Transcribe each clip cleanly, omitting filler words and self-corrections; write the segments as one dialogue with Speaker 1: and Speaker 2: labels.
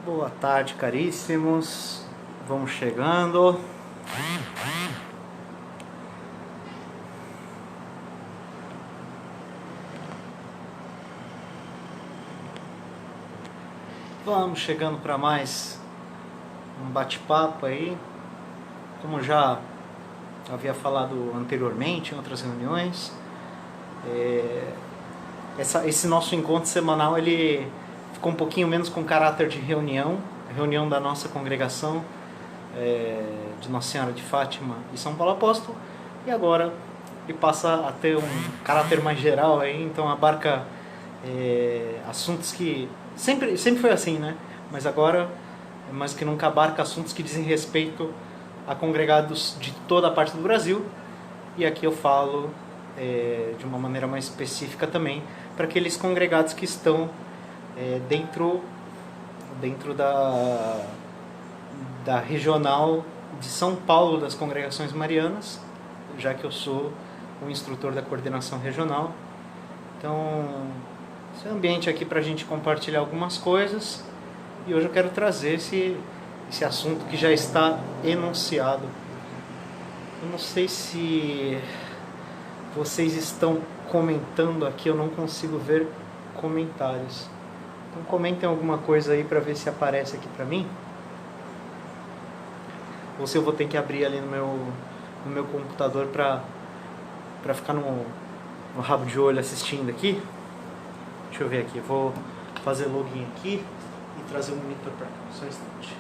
Speaker 1: Boa tarde, caríssimos. Vamos chegando. Vamos chegando para mais um bate-papo aí. Como já havia falado anteriormente em outras reuniões, esse nosso encontro semanal ele ficou um pouquinho menos com caráter de reunião da nossa congregação de Nossa Senhora de Fátima e São Paulo Apóstolo, e agora ele passa a ter um caráter mais geral aí, então abarca assuntos que sempre foi assim, né? Mas agora mais que nunca abarca assuntos que dizem respeito a congregados de toda a parte do Brasil, e aqui eu falo de uma maneira mais específica também para aqueles congregados que estão dentro da regional de São Paulo das Congregações Marianas, já que eu sou o instrutor da coordenação regional. Então, esse é o ambiente aqui para a gente compartilhar algumas coisas, e hoje eu quero trazer esse assunto que já está enunciado. Eu não sei se vocês estão comentando aqui, eu não consigo ver comentários. Então comentem alguma coisa aí para ver se aparece aqui para mim. Ou se eu vou ter que abrir ali no meu computador para ficar no rabo de olho assistindo aqui. Deixa eu ver aqui, vou fazer login aqui e trazer o monitor para cá, só um instante.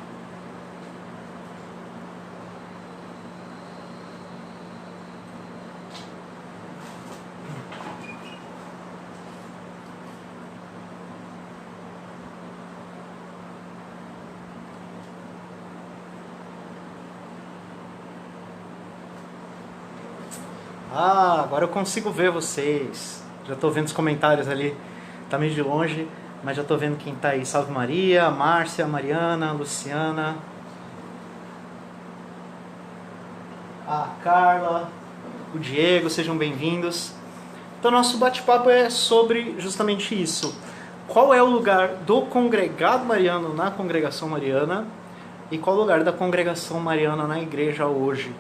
Speaker 1: Ah, agora eu consigo ver vocês. Já estou vendo os comentários ali. Tá meio de longe, mas já estou vendo quem está aí. Salve Maria, Márcia, Mariana, Luciana, a Carla, o Diego, sejam bem-vindos. Então nosso bate-papo é sobre justamente isso. Qual é o lugar do congregado mariano na congregação mariana e qual o lugar da congregação mariana na igreja hoje?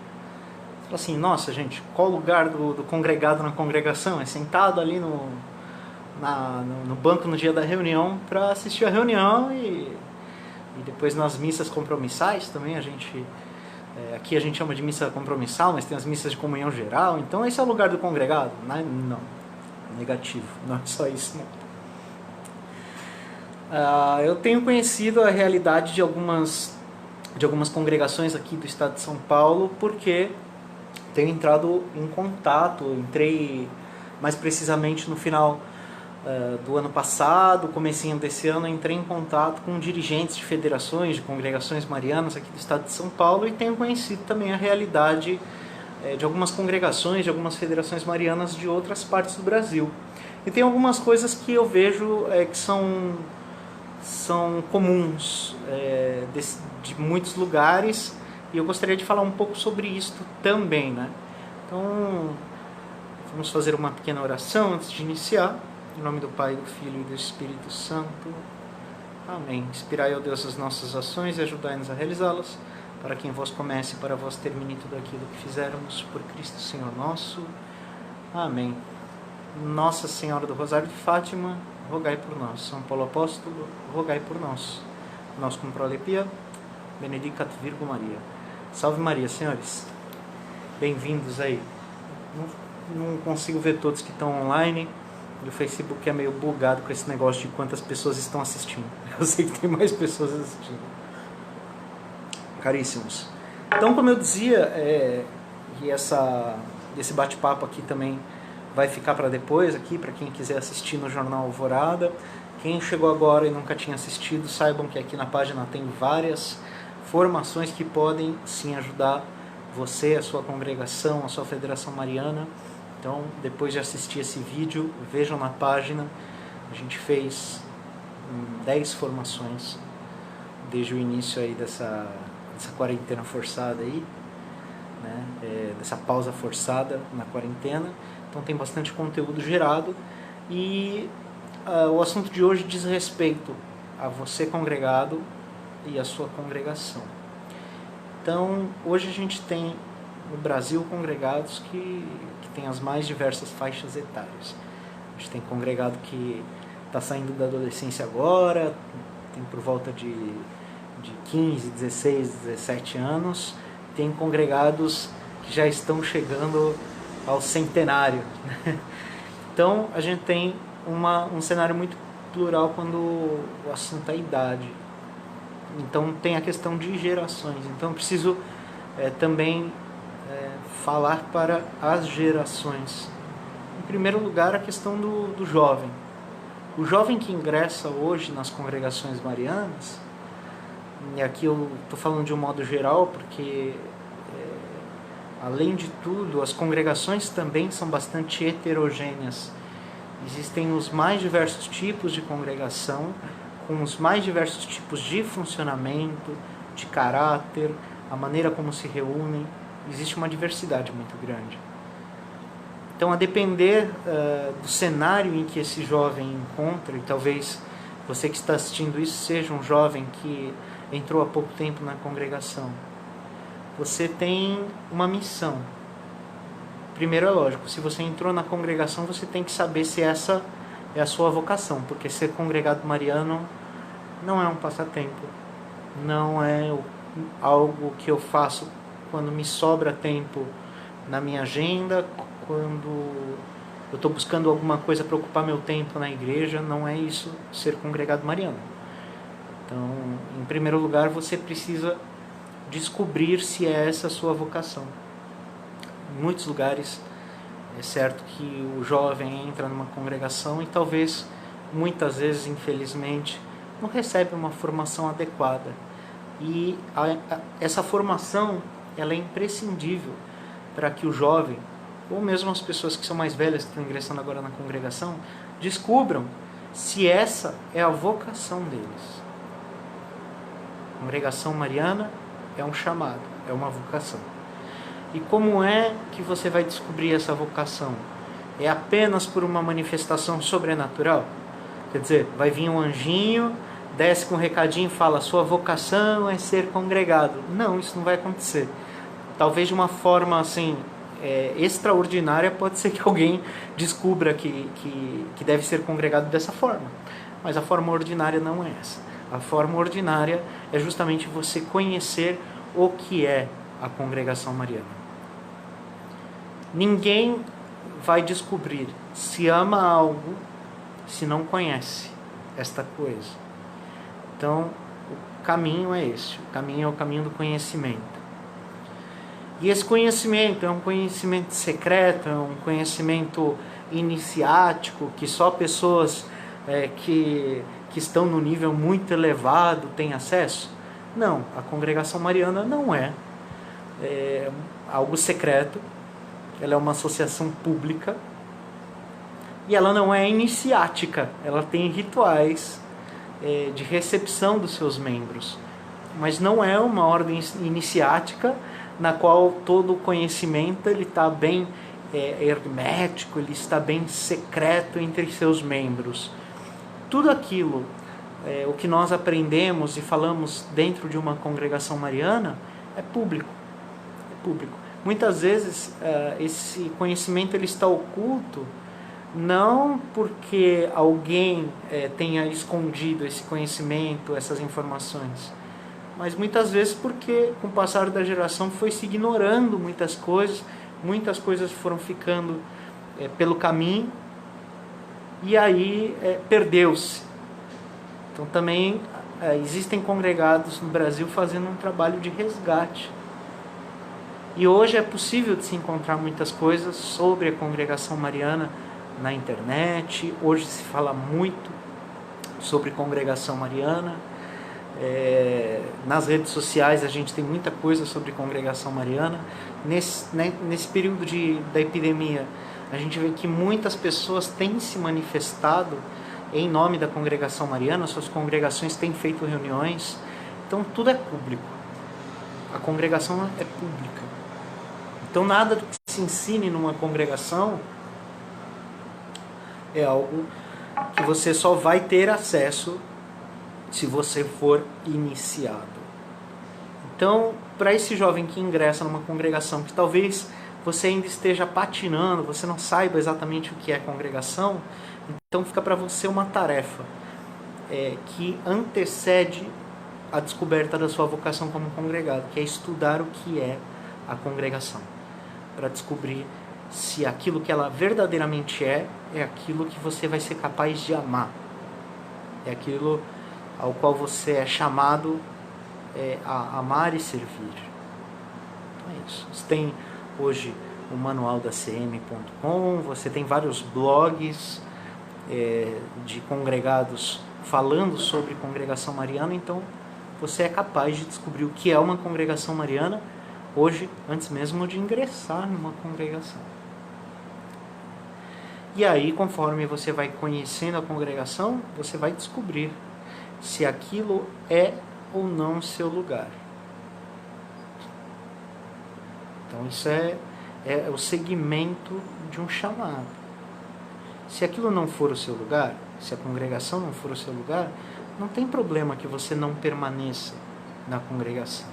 Speaker 1: Assim, nossa gente, qual o lugar do congregado na congregação? É sentado ali no banco no dia da reunião para assistir a reunião e depois nas missas compromissais também aqui a gente chama de missa compromissal, mas tem as missas de comunhão geral, então esse é o lugar do congregado? Não, negativo, não é só isso não. Eu tenho conhecido a realidade de algumas congregações aqui do estado de São Paulo porque tenho entrado em contato, entrei mais precisamente no final do ano passado, comecinho desse ano, entrei em contato com dirigentes de federações, de congregações marianas aqui do estado de São Paulo, e tenho conhecido também a realidade de algumas congregações, de algumas federações marianas de outras partes do Brasil. E tem algumas coisas que eu vejo que são comuns de muitos lugares, e eu gostaria de falar um pouco sobre isso também, né? Então, vamos fazer uma pequena oração antes de iniciar. Em nome do Pai, do Filho e do Espírito Santo. Amém. Inspirai, ó Deus, as nossas ações e ajudai-nos a realizá-las, para que em vós comece e para vós termine tudo aquilo que fizermos, por Cristo Senhor nosso. Amém. Nossa Senhora do Rosário de Fátima, rogai por nós. São Paulo Apóstolo, rogai por nós. Nós cum prolepia, benedicat Virgo Maria. Salve Maria, senhores. Bem-vindos aí. Não consigo ver todos que estão online. O Facebook é meio bugado com esse negócio de quantas pessoas estão assistindo. Eu sei que tem mais pessoas assistindo. Caríssimos. Então, como eu dizia, esse bate-papo aqui também vai ficar para depois, aqui para quem quiser assistir no Jornal Alvorada. Quem chegou agora e nunca tinha assistido, saibam que aqui na página tem várias formações que podem sim ajudar você, a sua congregação, a sua federação mariana. Então, depois de assistir esse vídeo, vejam na página. A gente fez 10 formações desde o início aí dessa quarentena forçada aí, né? Dessa pausa forçada na quarentena. Então tem bastante conteúdo gerado. E o assunto de hoje diz respeito a você, congregado, e a sua congregação. Então, hoje a gente tem no Brasil congregados que têm as mais diversas faixas etárias. A gente tem congregado que está saindo da adolescência agora, tem por volta de 15, 16, 17 anos, tem congregados que já estão chegando ao centenário. Então, a gente tem um cenário muito plural quando o assunto é idade. Então, tem a questão de gerações. Então, eu preciso também falar para as gerações. Em primeiro lugar, a questão do jovem. O jovem que ingressa hoje nas congregações marianas, e aqui eu estou falando de um modo geral, porque, além de tudo, as congregações também são bastante heterogêneas. Existem os mais diversos tipos de congregação, com os mais diversos tipos de funcionamento, de caráter, a maneira como se reúnem. Existe uma diversidade muito grande. Então, a depender do cenário em que esse jovem encontra, e talvez você que está assistindo isso seja um jovem que entrou há pouco tempo na congregação, você tem uma missão. Primeiro, é lógico, se você entrou na congregação, você tem que saber se essa é a sua vocação, porque ser congregado mariano não é um passatempo, não é algo que eu faço quando me sobra tempo na minha agenda, quando eu estou buscando alguma coisa para ocupar meu tempo na igreja. Não é isso ser congregado mariano. Então, em primeiro lugar, você precisa descobrir se é essa a sua vocação. Em muitos lugares é certo que o jovem entra numa congregação e talvez, muitas vezes, infelizmente, não recebe uma formação adequada. E essa formação, ela é imprescindível para que o jovem, ou mesmo as pessoas que são mais velhas, que estão ingressando agora na congregação, descubram se essa é a vocação deles. A congregação mariana é um chamado, é uma vocação. E como é que você vai descobrir essa vocação? É apenas por uma manifestação sobrenatural? Quer dizer, vai vir um anjinho, desce com um recadinho e fala: sua vocação é ser congregado. Não, isso não vai acontecer. Talvez de uma forma assim extraordinária, pode ser que alguém descubra que deve ser congregado dessa forma. Mas a forma ordinária não é essa. A forma ordinária é justamente você conhecer o que é a congregação mariana. Ninguém vai descobrir se ama algo se não conhece esta coisa. Então, o caminho é esse. O caminho é o caminho do conhecimento. E esse conhecimento é um conhecimento secreto, é um conhecimento iniciático, que só pessoas que estão no nível muito elevado têm acesso? Não, a congregação mariana não é algo secreto. Ela é uma associação pública e ela não é iniciática. Ela tem rituais de recepção dos seus membros, mas não é uma ordem iniciática na qual todo o conhecimento está bem hermético, ele está bem secreto entre seus membros. Tudo aquilo, o que nós aprendemos e falamos dentro de uma congregação mariana, é público. É público. Muitas vezes esse conhecimento ele está oculto, não porque alguém tenha escondido esse conhecimento, essas informações, mas muitas vezes porque com o passar da geração foi se ignorando muitas coisas foram ficando pelo caminho e aí perdeu-se. Então também existem congregados no Brasil fazendo um trabalho de resgate. E hoje é possível de se encontrar muitas coisas sobre a congregação mariana na internet. Hoje se fala muito sobre congregação mariana. Nas redes sociais a gente tem muita coisa sobre congregação mariana. Nesse período da epidemia, a gente vê que muitas pessoas têm se manifestado em nome da congregação mariana, suas congregações têm feito reuniões. Então tudo é público. A congregação é pública. Então nada do que se ensine numa congregação é algo que você só vai ter acesso se você for iniciado. Então, para esse jovem que ingressa numa congregação que talvez você ainda esteja patinando, você não saiba exatamente o que é congregação, então fica para você uma tarefa que antecede a descoberta da sua vocação como congregado, que é estudar o que é a congregação, para descobrir se aquilo que ela verdadeiramente é aquilo que você vai ser capaz de amar, é aquilo ao qual você é chamado a amar e servir. Então é isso. Você tem hoje o manual da cm.com, você tem vários blogs de congregados falando sobre congregação mariana, então você é capaz de descobrir o que é uma congregação mariana hoje, antes mesmo de ingressar numa congregação. E aí, conforme você vai conhecendo a congregação, você vai descobrir se aquilo é ou não seu lugar. Então isso é o segmento de um chamado. Se aquilo não for o seu lugar, se a congregação não for o seu lugar, não tem problema que você não permaneça na congregação.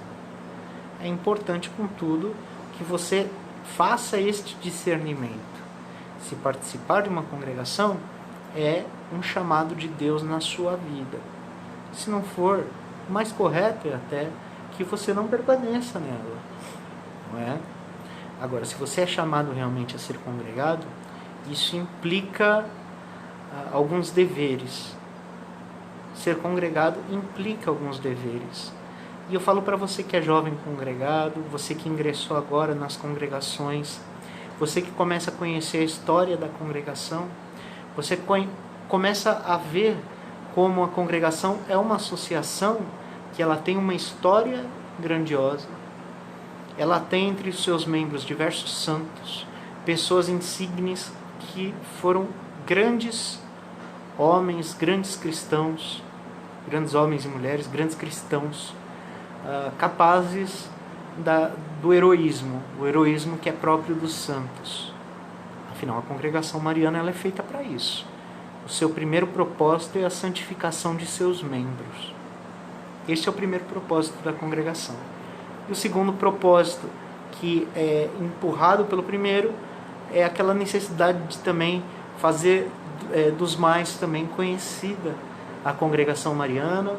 Speaker 1: É importante, contudo, que você faça este discernimento. Se participar de uma congregação é um chamado de Deus na sua vida. Se não for, o mais correto é até que você não permaneça nela, não é? Agora, se você é chamado realmente a ser congregado, isso implica alguns deveres. Ser congregado implica alguns deveres. E eu falo para você que é jovem congregado, você que ingressou agora nas congregações, você que começa a conhecer a história da congregação, você começa a ver como a congregação é uma associação que ela tem uma história grandiosa. Ela tem entre os seus membros diversos santos, pessoas insígnes que foram grandes homens, grandes cristãos, grandes homens e mulheres, grandes cristãos, capazes do heroísmo, o heroísmo que é próprio dos santos. Afinal, a congregação mariana ela é feita para isso. O seu primeiro propósito é a santificação de seus membros. Esse é o primeiro propósito da congregação. E o segundo propósito, que é empurrado pelo primeiro, é aquela necessidade de também fazer dos mais também conhecida a congregação mariana,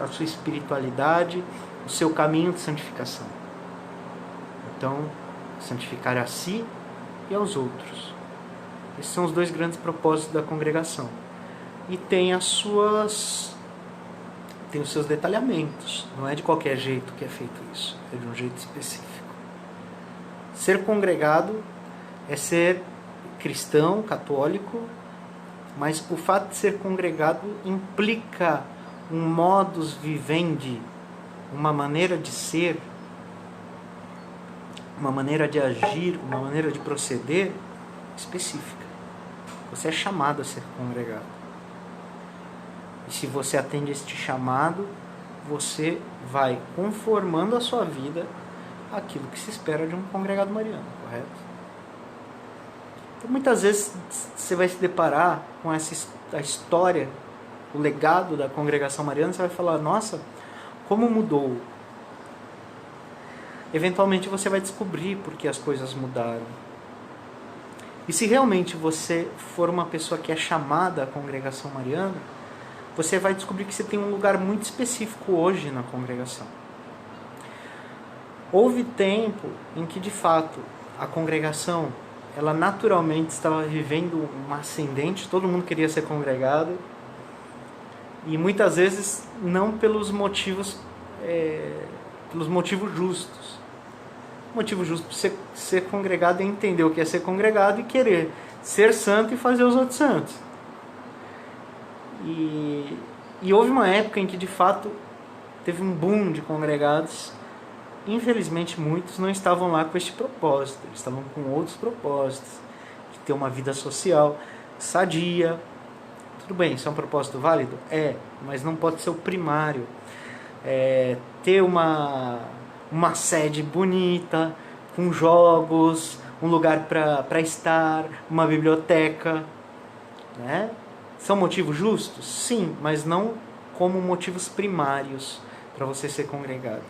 Speaker 1: a sua espiritualidade, o seu caminho de santificação. Então, santificar a si e aos outros. Esses são os dois grandes propósitos da congregação. E tem os seus detalhamentos. Não é de qualquer jeito que é feito isso. É de um jeito específico. Ser congregado é ser cristão, católico, mas o fato de ser congregado implica um modus vivendi, uma maneira de ser, uma maneira de agir, uma maneira de proceder específica. Você é chamado a ser congregado. E se você atende este chamado, você vai conformando a sua vida àquilo que se espera de um congregado mariano, correto? Então, muitas vezes você vai se deparar com a história, o legado da congregação mariana, você vai falar, nossa, como mudou. Eventualmente você vai descobrir por que as coisas mudaram. E se realmente você for uma pessoa que é chamada à congregação mariana, você vai descobrir que você tem um lugar muito específico hoje na congregação. Houve tempo em que, de fato, a congregação, ela naturalmente estava vivendo um ascendente, todo mundo queria ser congregado, e muitas vezes não pelos motivos justos. O motivo justo para ser congregado é entender o que é ser congregado e querer ser santo e fazer os outros santos. E houve uma época em que, de fato, teve um boom de congregados. Infelizmente, muitos não estavam lá com este propósito. Eles estavam com outros propósitos. De ter uma vida social sadia. Tudo bem, isso é um propósito válido? É, mas não pode ser o primário. Ter uma sede bonita, com jogos, um lugar para estar, uma biblioteca, né? São motivos justos? Sim, mas não como motivos primários para você ser congregado.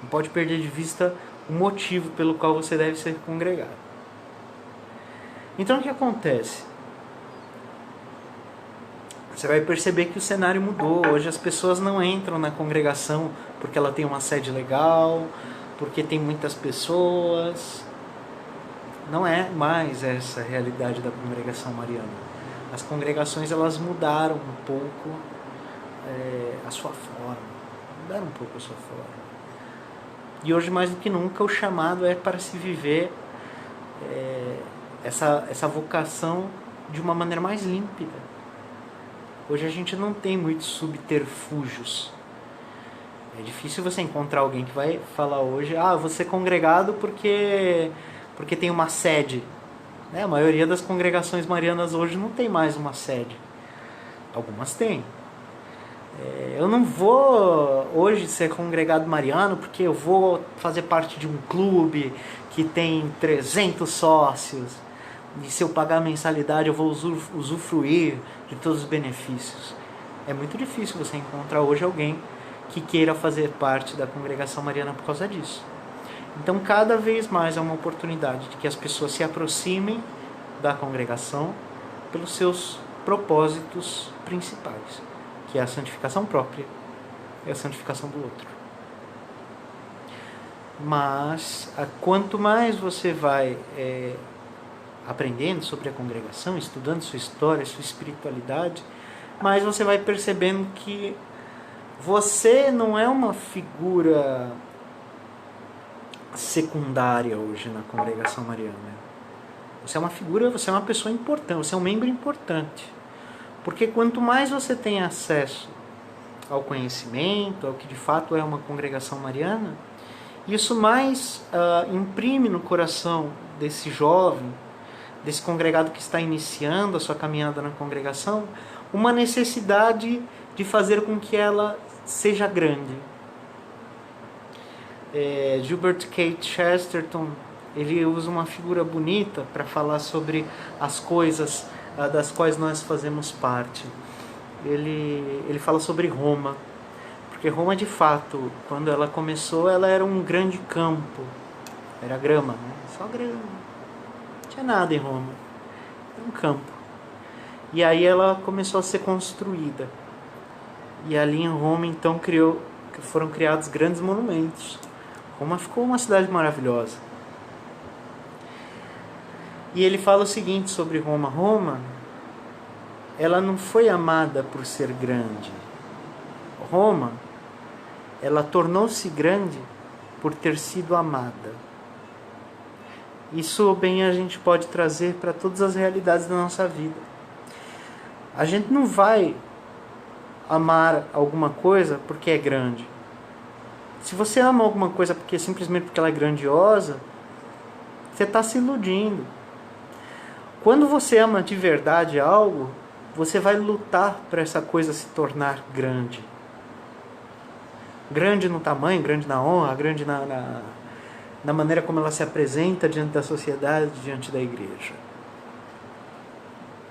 Speaker 1: Não pode perder de vista o motivo pelo qual você deve ser congregado. Então o que acontece? Você vai perceber que o cenário mudou. Hoje as pessoas não entram na congregação porque ela tem uma sede legal, porque tem muitas pessoas. Não é mais essa a realidade da congregação mariana. As congregações elas mudaram um pouco a sua forma. Mudaram um pouco a sua forma. E hoje mais do que nunca o chamado é para se viver essa vocação de uma maneira mais límpida. Hoje a gente não tem muitos subterfúgios. É difícil você encontrar alguém que vai falar hoje, vou ser congregado porque tem uma sede. A maioria das congregações marianas hoje não tem mais uma sede. Algumas têm. Eu não vou hoje ser congregado mariano porque eu vou fazer parte de um clube que tem 300 sócios. E se eu pagar a mensalidade eu vou usufruir de todos os benefícios. É muito difícil você encontrar hoje alguém que queira fazer parte da congregação mariana por causa disso. Então cada vez mais é uma oportunidade de que as pessoas se aproximem da congregação pelos seus propósitos principais, que é a santificação própria e a santificação do outro. Mas quanto mais você vai aprendendo sobre a congregação, estudando sua história, sua espiritualidade, mais você vai percebendo que você não é uma figura secundária hoje na congregação mariana. Você é uma figura, você é uma pessoa importante, você é um membro importante. Porque quanto mais você tem acesso ao conhecimento, ao que de fato é uma congregação mariana, isso mais imprime no coração desse jovem, desse congregado que está iniciando a sua caminhada na congregação, uma necessidade de fazer com que ela seja grande. Gilbert K. Chesterton, ele usa uma figura bonita para falar sobre as coisas das quais nós fazemos parte. Ele fala sobre Roma, porque Roma de fato, quando ela começou, ela era um grande campo, era grama, né? Só grama, não tinha nada em Roma, era um campo. E aí ela começou a ser construída, e ali em Roma então foram criados grandes monumentos. Roma ficou uma cidade maravilhosa. E ele fala o seguinte sobre Roma. Roma, ela não foi amada por ser grande. Roma, ela tornou-se grande por ter sido amada. Isso bem a gente pode trazer para todas as realidades da nossa vida. A gente não vai amar alguma coisa porque é grande. Se você ama alguma coisa simplesmente porque ela é grandiosa, você está se iludindo. Quando você ama de verdade algo, você vai lutar para essa coisa se tornar grande. Grande no tamanho, grande na honra, grande na maneira como ela se apresenta diante da sociedade, diante da igreja.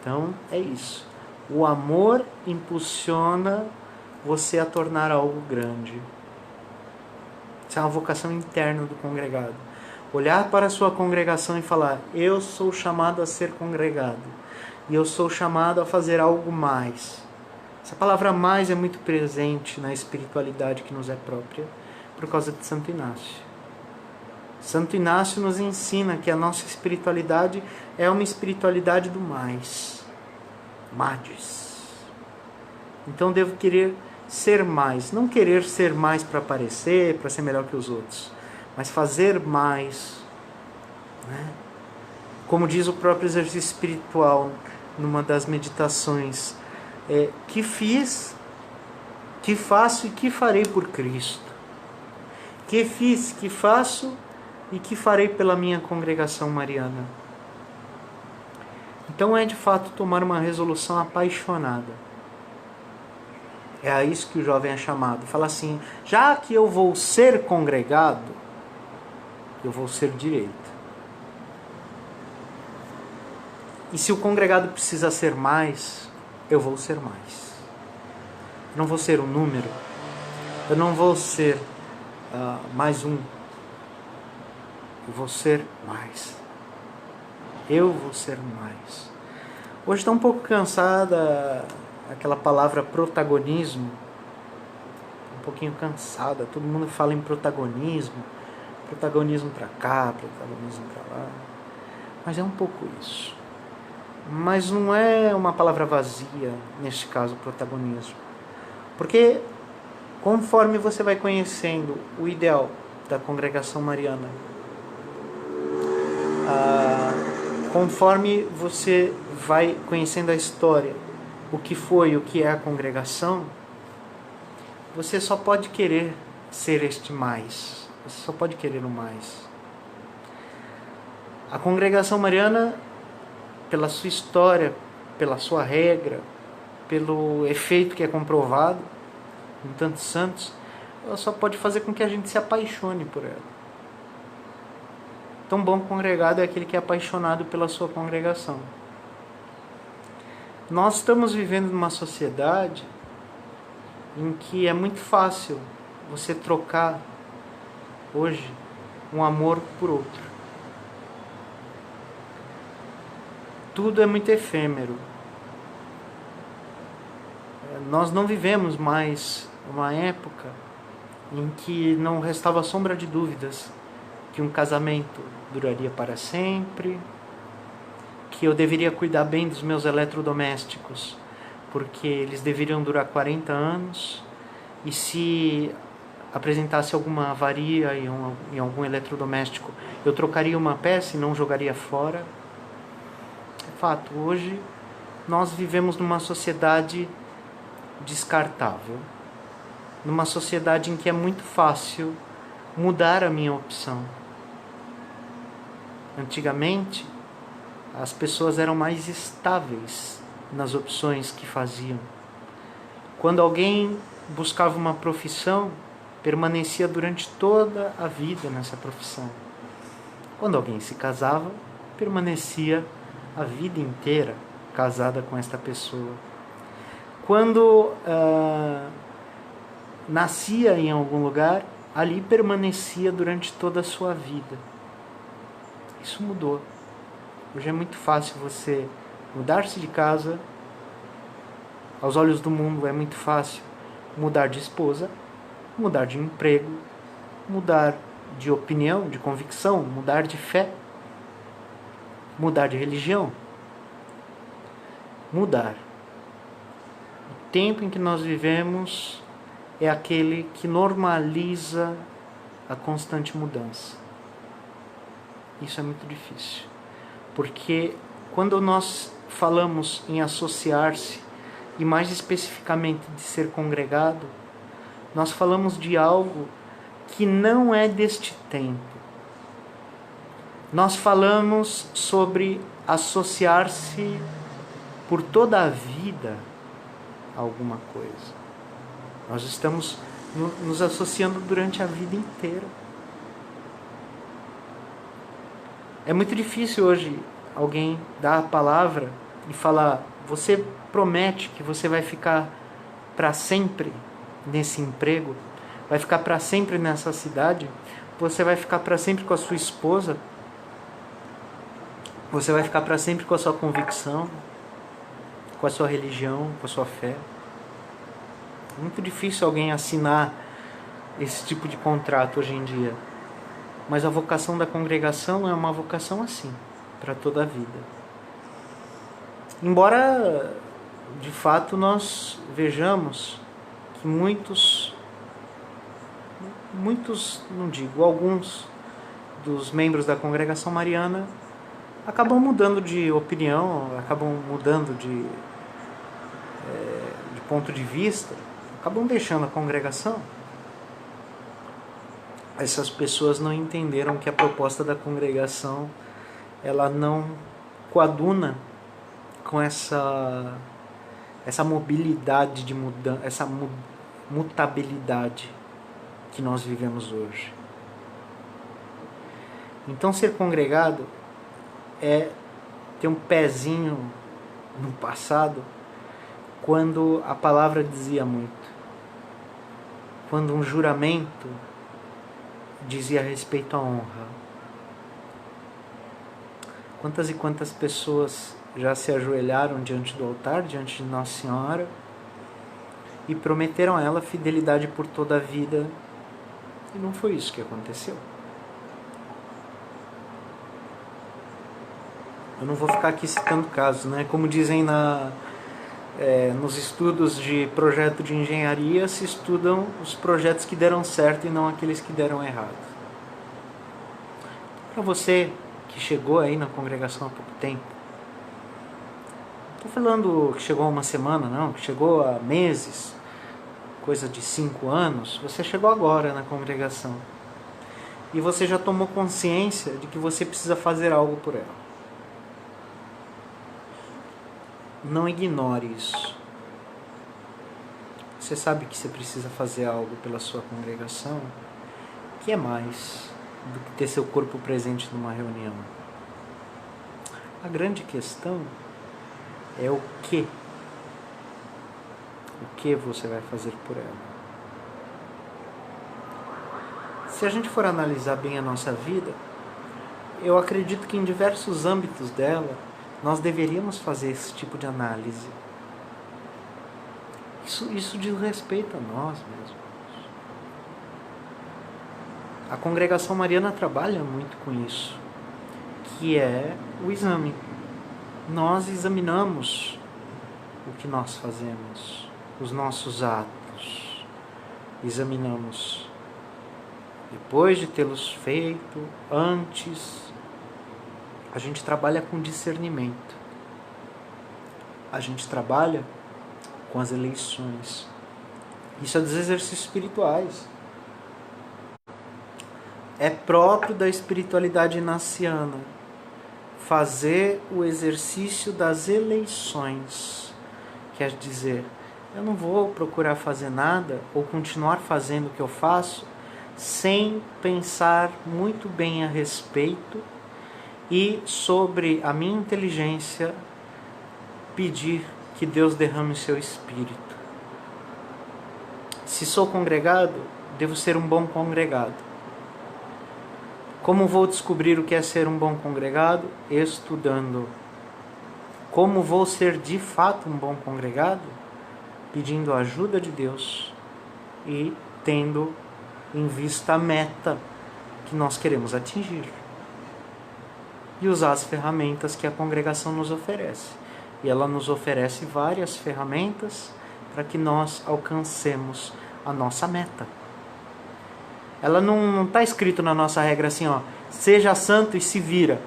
Speaker 1: Então, é isso. O amor impulsiona você a tornar algo grande. Isso é uma vocação interna do congregado. Olhar para a sua congregação e falar: eu sou chamado a ser congregado. E eu sou chamado a fazer algo mais. Essa palavra mais é muito presente na espiritualidade que nos é própria, por causa de Santo Inácio. Santo Inácio nos ensina que a nossa espiritualidade é uma espiritualidade do mais. Mades. Então devo querer ser mais. Não querer ser mais para aparecer, para ser melhor que os outros. Mas fazer mais. Né? Como diz o próprio exercício espiritual numa das meditações. Que fiz, que faço e que farei por Cristo. Que fiz, que faço e que farei pela minha congregação mariana. Então é de fato tomar uma resolução apaixonada. É a isso que o jovem é chamado. Fala assim: já que eu vou ser congregado, eu vou ser direito. E se o congregado precisa ser mais, eu vou ser mais. Eu não vou ser um número. Eu não vou ser mais um. Eu vou ser mais. Eu vou ser mais. Hoje está um pouco cansada aquela palavra protagonismo. Um pouquinho cansada. Todo mundo fala em protagonismo. Protagonismo para cá, protagonismo para lá. Mas é um pouco isso. Mas não é uma palavra vazia, neste caso, protagonismo. Porque conforme você vai conhecendo o ideal da congregação mariana, conforme você vai conhecendo a história, o que foi, o que é a congregação, você só pode querer ser este mais. Você só pode querer o mais. A congregação mariana, pela sua história, pela sua regra, pelo efeito que é comprovado em tantos santos, ela só pode fazer com que a gente se apaixone por ela. Tão bom congregado é aquele que é apaixonado pela sua congregação. Nós estamos vivendo numa sociedade em que é muito fácil você trocar hoje um amor por outro. Tudo é muito efêmero. Nós não vivemos mais uma época em que não restava sombra de dúvidas que um casamento duraria para sempre, que eu deveria cuidar bem dos meus eletrodomésticos, porque eles deveriam durar 40 anos, e se apresentasse alguma avaria em algum eletrodoméstico, eu trocaria uma peça e não jogaria fora. É fato, hoje nós vivemos numa sociedade descartável, numa sociedade em que é muito fácil mudar a minha opção. Antigamente, as pessoas eram mais estáveis nas opções que faziam. Quando alguém buscava uma profissão, permanecia durante toda a vida nessa profissão. Quando alguém se casava, permanecia a vida inteira casada com esta pessoa. Quando nascia em algum lugar, ali permanecia durante toda a sua vida. Isso mudou. Hoje é muito fácil você mudar-se de casa. Aos olhos do mundo é muito fácil mudar de esposa, mudar de emprego, mudar de opinião, de convicção, mudar de fé, mudar de religião. Mudar. O tempo em que nós vivemos é aquele que normaliza a constante mudança. Isso é muito difícil, porque quando nós falamos em associar-se, e mais especificamente de ser congregado, nós falamos de algo que não é deste tempo. Nós falamos sobre associar-se por toda a vida a alguma coisa. Nós estamos nos associando durante a vida inteira. É muito difícil hoje alguém dar a palavra e falar: você promete que você vai ficar para sempre nesse emprego? Vai ficar para sempre nessa cidade? Você vai ficar para sempre com a sua esposa? Você vai ficar para sempre com a sua convicção, com a sua religião, com a sua fé? É muito difícil alguém assinar esse tipo de contrato hoje em dia. Mas a vocação da congregação é uma vocação assim, para toda a vida. Embora, de fato, nós vejamos que muitos, não digo, alguns dos membros da congregação mariana acabam mudando de opinião, acabam mudando de ponto de vista, acabam deixando a congregação. Essas pessoas não entenderam que a proposta da congregação ela não coaduna com essa mobilidade de mudança, essa mutabilidade que nós vivemos hoje. Então, ser congregado é ter um pezinho no passado, quando a palavra dizia muito, quando um juramento dizia respeito à honra. Quantas e quantas pessoas já se ajoelharam diante do altar, diante de Nossa Senhora, e prometeram a ela fidelidade por toda a vida, e não foi isso que aconteceu. Eu não vou ficar aqui citando casos, né? Como dizem nos estudos de projeto de engenharia, se estudam os projetos que deram certo e não aqueles que deram errado. Para você que chegou aí na congregação há pouco tempo, não estou falando que chegou há uma semana, não, que chegou há meses, coisa de 5 anos, você chegou agora na congregação e você já tomou consciência de que você precisa fazer algo por ela. Não ignore isso. Você sabe que você precisa fazer algo pela sua congregação, que é mais do que ter seu corpo presente numa reunião. A grande questão é o que você vai fazer por ela. Se a gente for analisar bem a nossa vida, eu acredito que em diversos âmbitos dela, nós deveríamos fazer esse tipo de análise. Isso diz respeito a nós mesmos. A congregação mariana trabalha muito com isso, que é o exame. Nós examinamos o que nós fazemos, os nossos atos. Examinamos depois de tê-los feito, antes. A gente trabalha com discernimento. A gente trabalha com as eleições. Isso é dos exercícios espirituais. É próprio da espiritualidade inaciana fazer o exercício das eleições. Quer dizer, eu não vou procurar fazer nada ou continuar fazendo o que eu faço sem pensar muito bem a respeito e sobre a minha inteligência pedir que Deus derrame seu espírito. Se sou congregado, devo ser um bom congregado. Como vou descobrir o que é ser um bom congregado? Estudando. Como vou ser de fato um bom congregado? Pedindo a ajuda de Deus e tendo em vista a meta que nós queremos atingir. E usar as ferramentas que a congregação nos oferece. E ela nos oferece várias ferramentas para que nós alcancemos a nossa meta. Ela não está escrito na nossa regra assim, ó, seja santo e se vira.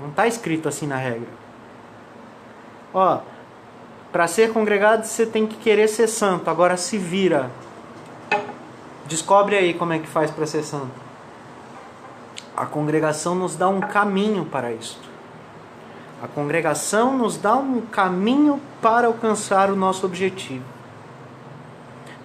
Speaker 1: Não está escrito assim na regra. Ó, para ser congregado você tem que querer ser santo, agora se vira. Descobre aí como é que faz para ser santo. A congregação nos dá um caminho para isto. A congregação nos dá um caminho para alcançar o nosso objetivo.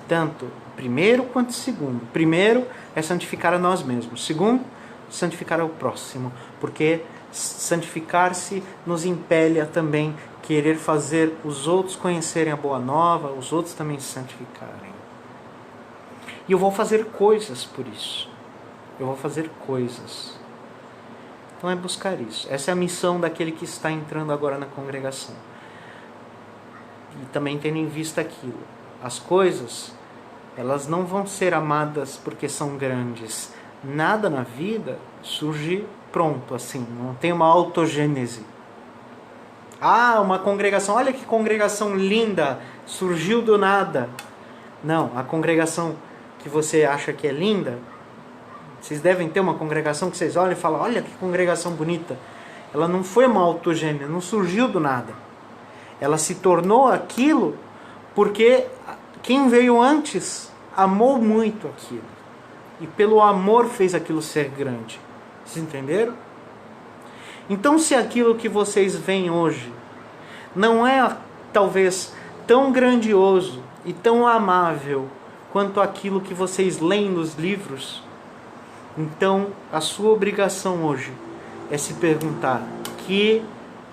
Speaker 1: Tanto primeiro quanto segundo. Primeiro é santificar a nós mesmos. Segundo, santificar ao próximo. Porque santificar-se nos impele a também querer fazer os outros conhecerem a boa nova, os outros também se santificarem. E eu vou fazer coisas por isso. Eu vou fazer coisas. Então é buscar isso. Essa é a missão daquele que está entrando agora na congregação. E também tendo em vista aquilo. As coisas, elas não vão ser amadas porque são grandes. Nada na vida surge pronto, assim. Não tem uma autogênese. Ah, uma congregação, olha que congregação linda, surgiu do nada. Não, a congregação que você acha que é linda, vocês devem ter uma congregação que vocês olham e falam, olha que congregação bonita. Ela não foi uma autogênese, não surgiu do nada. Ela se tornou aquilo porque quem veio antes amou muito aquilo. E pelo amor fez aquilo ser grande. Vocês entenderam? Então, se aquilo que vocês veem hoje não é talvez tão grandioso e tão amável quanto aquilo que vocês leem nos livros, então a sua obrigação hoje é se perguntar: que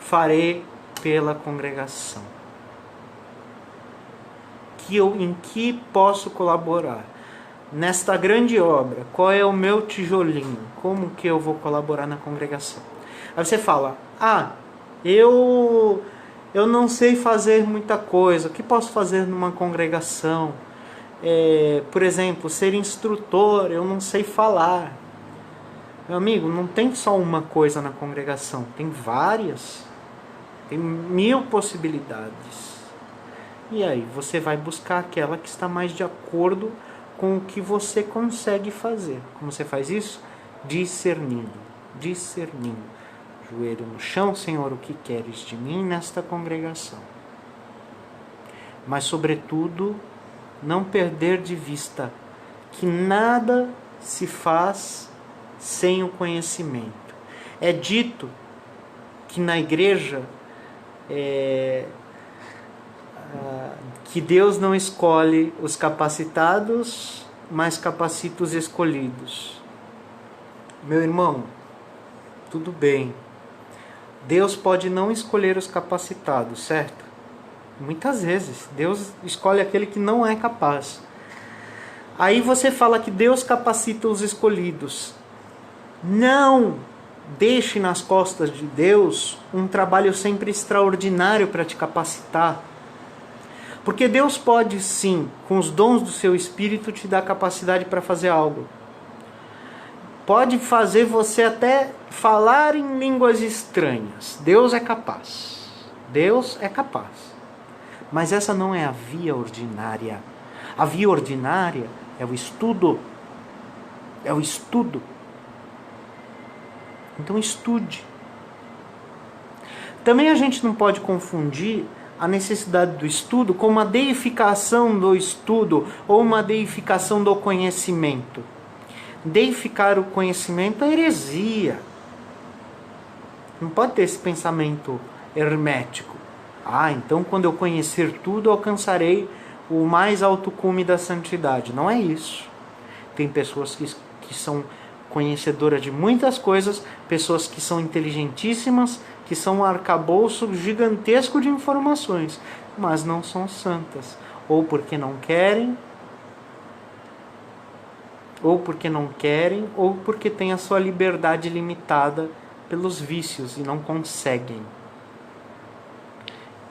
Speaker 1: farei pela congregação? Em que posso colaborar? Nesta grande obra, qual é o meu tijolinho? Como que eu vou colaborar na congregação? Aí você fala, eu não sei fazer muita coisa. O que posso fazer numa congregação? Por exemplo, ser instrutor, eu não sei falar. Meu amigo, não tem só uma coisa na congregação, tem várias. Tem 1000 possibilidades. E aí, você vai buscar aquela que está mais de acordo com o que você consegue fazer. Como você faz isso? Discernindo. Joelho no chão, Senhor, o que queres de mim nesta congregação? Mas, sobretudo, não perder de vista que nada se faz sem o conhecimento. É dito que na igreja que Deus não escolhe os capacitados, mas capacita os escolhidos. Meu irmão, tudo bem. Deus pode não escolher os capacitados, certo? Muitas vezes, Deus escolhe aquele que não é capaz. Aí você fala que Deus capacita os escolhidos. Não deixe nas costas de Deus um trabalho sempre extraordinário para te capacitar. Porque Deus pode sim, com os dons do seu Espírito, te dar capacidade para fazer algo. Pode fazer você até falar em línguas estranhas. Deus é capaz. Deus é capaz. Mas essa não é a via ordinária. A via ordinária é o estudo. É o estudo. Então estude. Também a gente não pode confundir a necessidade do estudo com uma deificação do estudo ou uma deificação do conhecimento. Deificar o conhecimento é heresia. Não pode ter esse pensamento hermético. Então quando eu conhecer tudo, alcançarei o mais alto cume da santidade. Não é isso. Tem pessoas que são conhecedoras de muitas coisas, pessoas que são inteligentíssimas, que são um arcabouço gigantesco de informações, mas não são santas. Ou porque não querem, ou porque têm a sua liberdade limitada pelos vícios e não conseguem.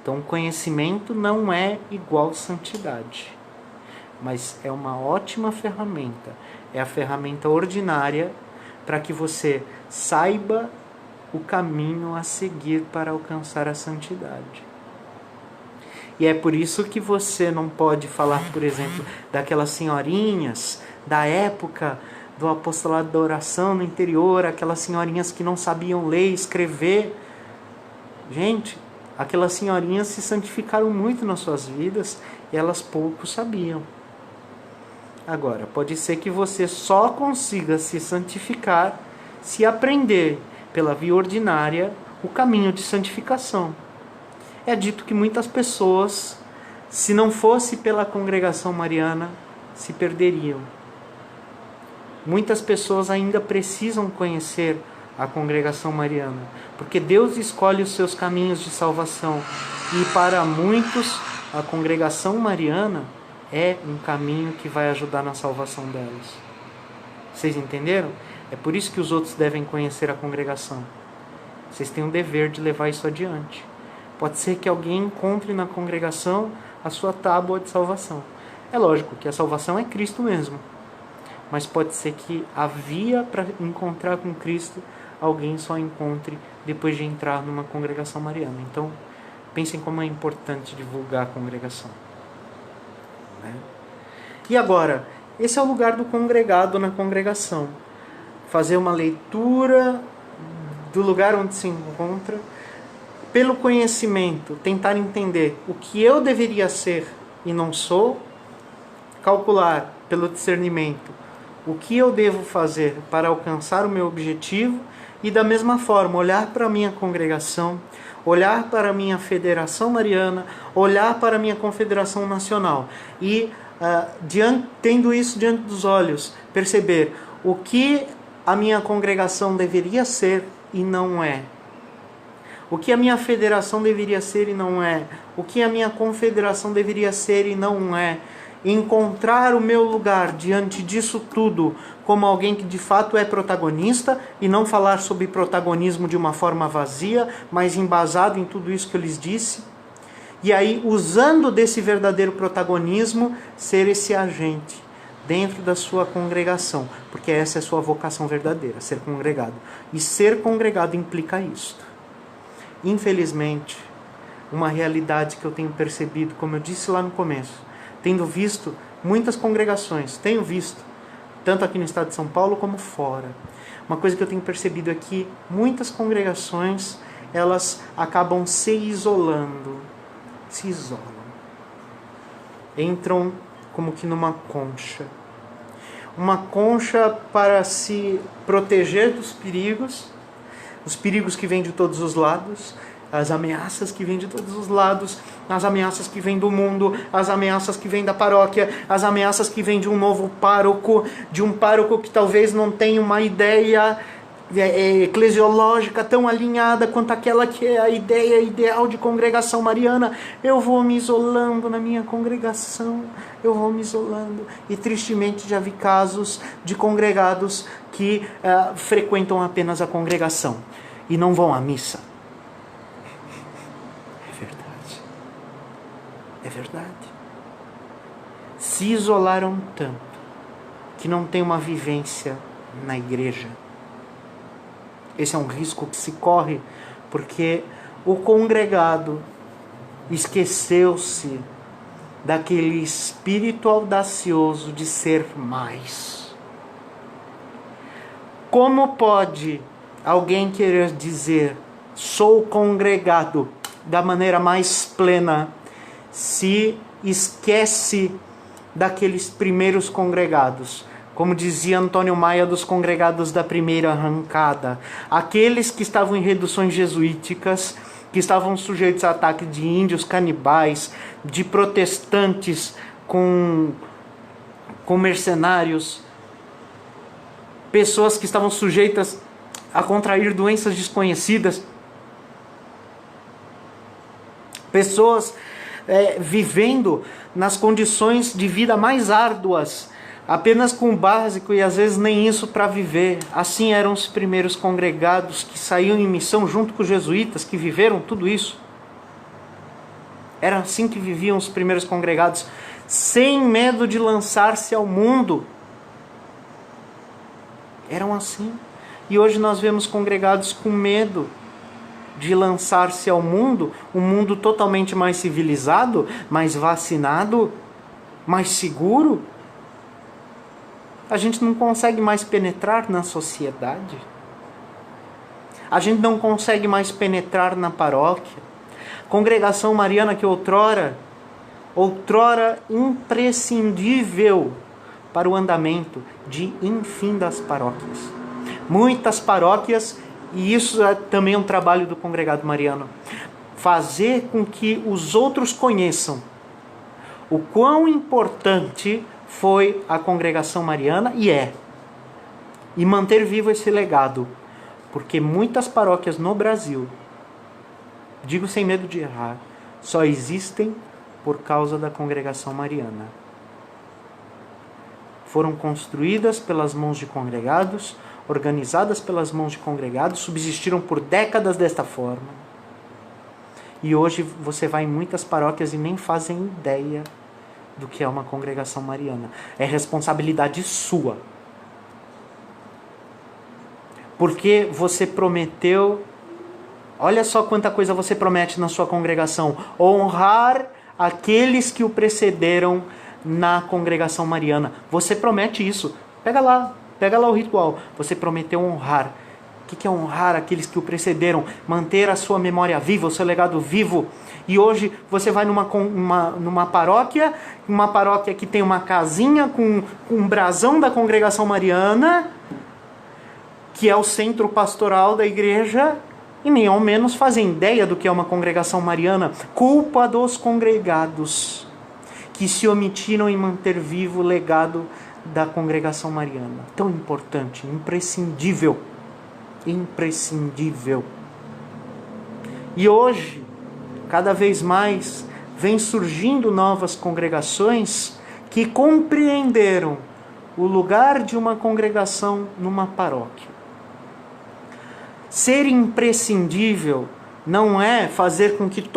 Speaker 1: Então, conhecimento não é igual santidade, mas é uma ótima ferramenta. É a ferramenta ordinária para que você saiba o caminho a seguir para alcançar a santidade. E é por isso que você não pode falar, por exemplo, daquelas senhorinhas da época do apostolado da oração no interior, aquelas senhorinhas que não sabiam ler e escrever. Gente, aquelas senhorinhas se santificaram muito nas suas vidas e elas pouco sabiam. Agora, pode ser que você só consiga se santificar se aprender pela via ordinária o caminho de santificação. É dito que muitas pessoas, se não fosse pela congregação mariana, se perderiam. Muitas pessoas ainda precisam conhecer a congregação mariana, porque Deus escolhe os seus caminhos de salvação. E para muitos, a congregação mariana é um caminho que vai ajudar na salvação delas. Vocês entenderam? É por isso que os outros devem conhecer a congregação. Vocês têm o dever de levar isso adiante. Pode ser que alguém encontre na congregação a sua tábua de salvação. É lógico que a salvação é Cristo mesmo. Mas pode ser que a via para encontrar com Cristo alguém só encontre depois de entrar numa congregação mariana. Então, pensem como é importante divulgar a congregação. E agora, esse é o lugar do congregado na congregação. Fazer uma leitura do lugar onde se encontra, pelo conhecimento, tentar entender o que eu deveria ser e não sou, calcular pelo discernimento o que eu devo fazer para alcançar o meu objetivo e, da mesma forma, olhar para a minha congregação, olhar para a minha federação mariana, olhar para a minha confederação nacional e, tendo isso diante dos olhos, perceber o que a minha congregação deveria ser e não é. O que a minha federação deveria ser e não é. O que a minha confederação deveria ser e não é. Encontrar o meu lugar diante disso tudo como alguém que de fato é protagonista e não falar sobre protagonismo de uma forma vazia, mas embasado em tudo isso que eu lhes disse. E aí, usando desse verdadeiro protagonismo, ser esse agente dentro da sua congregação, porque essa é a sua vocação verdadeira, ser congregado. E ser congregado implica isto. Infelizmente, uma realidade que eu tenho percebido, como eu disse lá no começo, tendo visto muitas congregações, tenho visto, tanto aqui no estado de São Paulo como fora. Uma coisa que eu tenho percebido é que muitas congregações, elas acabam se isolando, se isolam. Entram como que numa concha. Uma concha para se proteger dos perigos, os perigos que vêm de todos os lados, as ameaças que vêm de todos os lados, as ameaças que vêm do mundo, as ameaças que vêm da paróquia, as ameaças que vêm de um novo pároco, de um pároco que talvez não tenha uma ideia eclesiológica tão alinhada quanto aquela que é a ideia ideal de congregação mariana. Eu vou me isolando na minha congregação, eu vou me isolando. E tristemente já vi casos de congregados que frequentam apenas a congregação e não vão à missa. É verdade. Se isolaram tanto que não tem uma vivência na igreja. Esse é um risco que se corre porque o congregado esqueceu-se daquele espírito audacioso de ser mais. Como pode alguém querer dizer sou congregado da maneira mais plena se esquece daqueles primeiros congregados? Como dizia Antônio Maia, dos congregados da primeira arrancada. Aqueles que estavam em reduções jesuíticas, que estavam sujeitos a ataque de índios canibais, de protestantes com mercenários, pessoas que estavam sujeitas a contrair doenças desconhecidas, pessoas vivendo nas condições de vida mais árduas, apenas com o básico e às vezes nem isso para viver. Assim eram os primeiros congregados que saíam em missão junto com os jesuítas, que viveram tudo isso. Era assim que viviam os primeiros congregados, sem medo de lançar-se ao mundo. Eram assim. E hoje nós vemos congregados com medo de lançar-se ao mundo, um mundo totalmente mais civilizado, mais vacinado, mais seguro. A gente não consegue mais penetrar na sociedade. A gente não consegue mais penetrar na paróquia. Congregação mariana que outrora imprescindível para o andamento de infindas paróquias. Muitas paróquias, e isso é também um trabalho do congregado mariano, fazer com que os outros conheçam o quão importante foi a congregação mariana e manter vivo esse legado, porque muitas paróquias no Brasil, digo sem medo de errar, só existem por causa da congregação mariana. Foram construídas pelas mãos de congregados, organizadas pelas mãos de congregados, subsistiram por décadas desta forma. E hoje você vai em muitas paróquias e nem fazem ideia do que é uma congregação mariana. É responsabilidade sua. Porque você prometeu, olha só quanta coisa você promete na sua congregação: honrar aqueles que o precederam na congregação mariana. Você promete isso. Pega lá o ritual. Você prometeu honrar. O que é honrar aqueles que o precederam? Manter a sua memória viva, o seu legado vivo. E hoje você vai numa paróquia, uma paróquia que tem uma casinha com um brasão da congregação mariana, que é o centro pastoral da igreja, e nem ao menos fazem ideia do que é uma congregação mariana. Culpa dos congregados que se omitiram em manter vivo o legado da congregação mariana. Tão importante, imprescindível. Imprescindível. E hoje, cada vez mais, vem surgindo novas congregações que compreenderam o lugar de uma congregação numa paróquia. Ser imprescindível não é fazer com que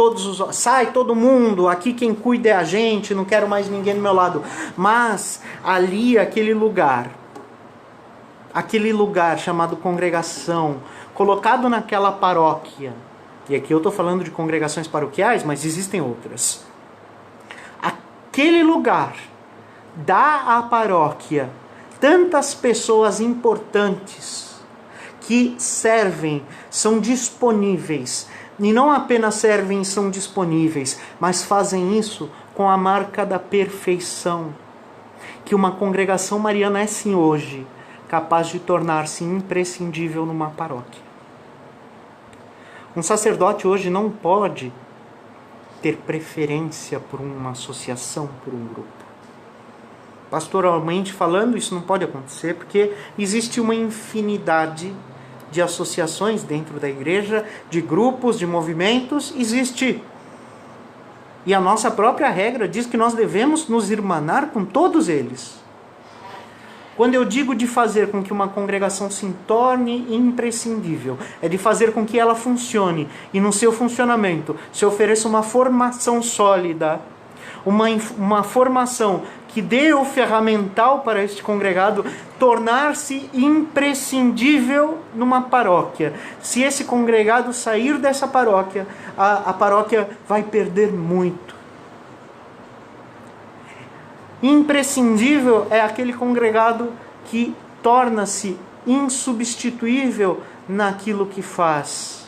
Speaker 1: sai todo mundo, aqui quem cuida é a gente, não quero mais ninguém do meu lado. Mas ali, aquele lugar chamado congregação, colocado naquela paróquia, e aqui eu estou falando de congregações paroquiais, mas existem outras. Aquele lugar dá à paróquia tantas pessoas importantes que servem, são disponíveis. E não apenas servem e são disponíveis, mas fazem isso com a marca da perfeição. Que uma congregação mariana é sim hoje capaz de tornar-se imprescindível numa paróquia. Um sacerdote hoje não pode ter preferência por uma associação, por um grupo. Pastoralmente falando, isso não pode acontecer, porque existe uma infinidade de associações dentro da igreja, de grupos, de movimentos, existe. E a nossa própria regra diz que nós devemos nos irmanar com todos eles. Quando eu digo de fazer com que uma congregação se torne imprescindível, é de fazer com que ela funcione, e no seu funcionamento se ofereça uma formação sólida, uma formação que dê o ferramental para este congregado tornar-se imprescindível numa paróquia. Se esse congregado sair dessa paróquia, a paróquia vai perder muito. Imprescindível é aquele congregado que torna-se insubstituível naquilo que faz.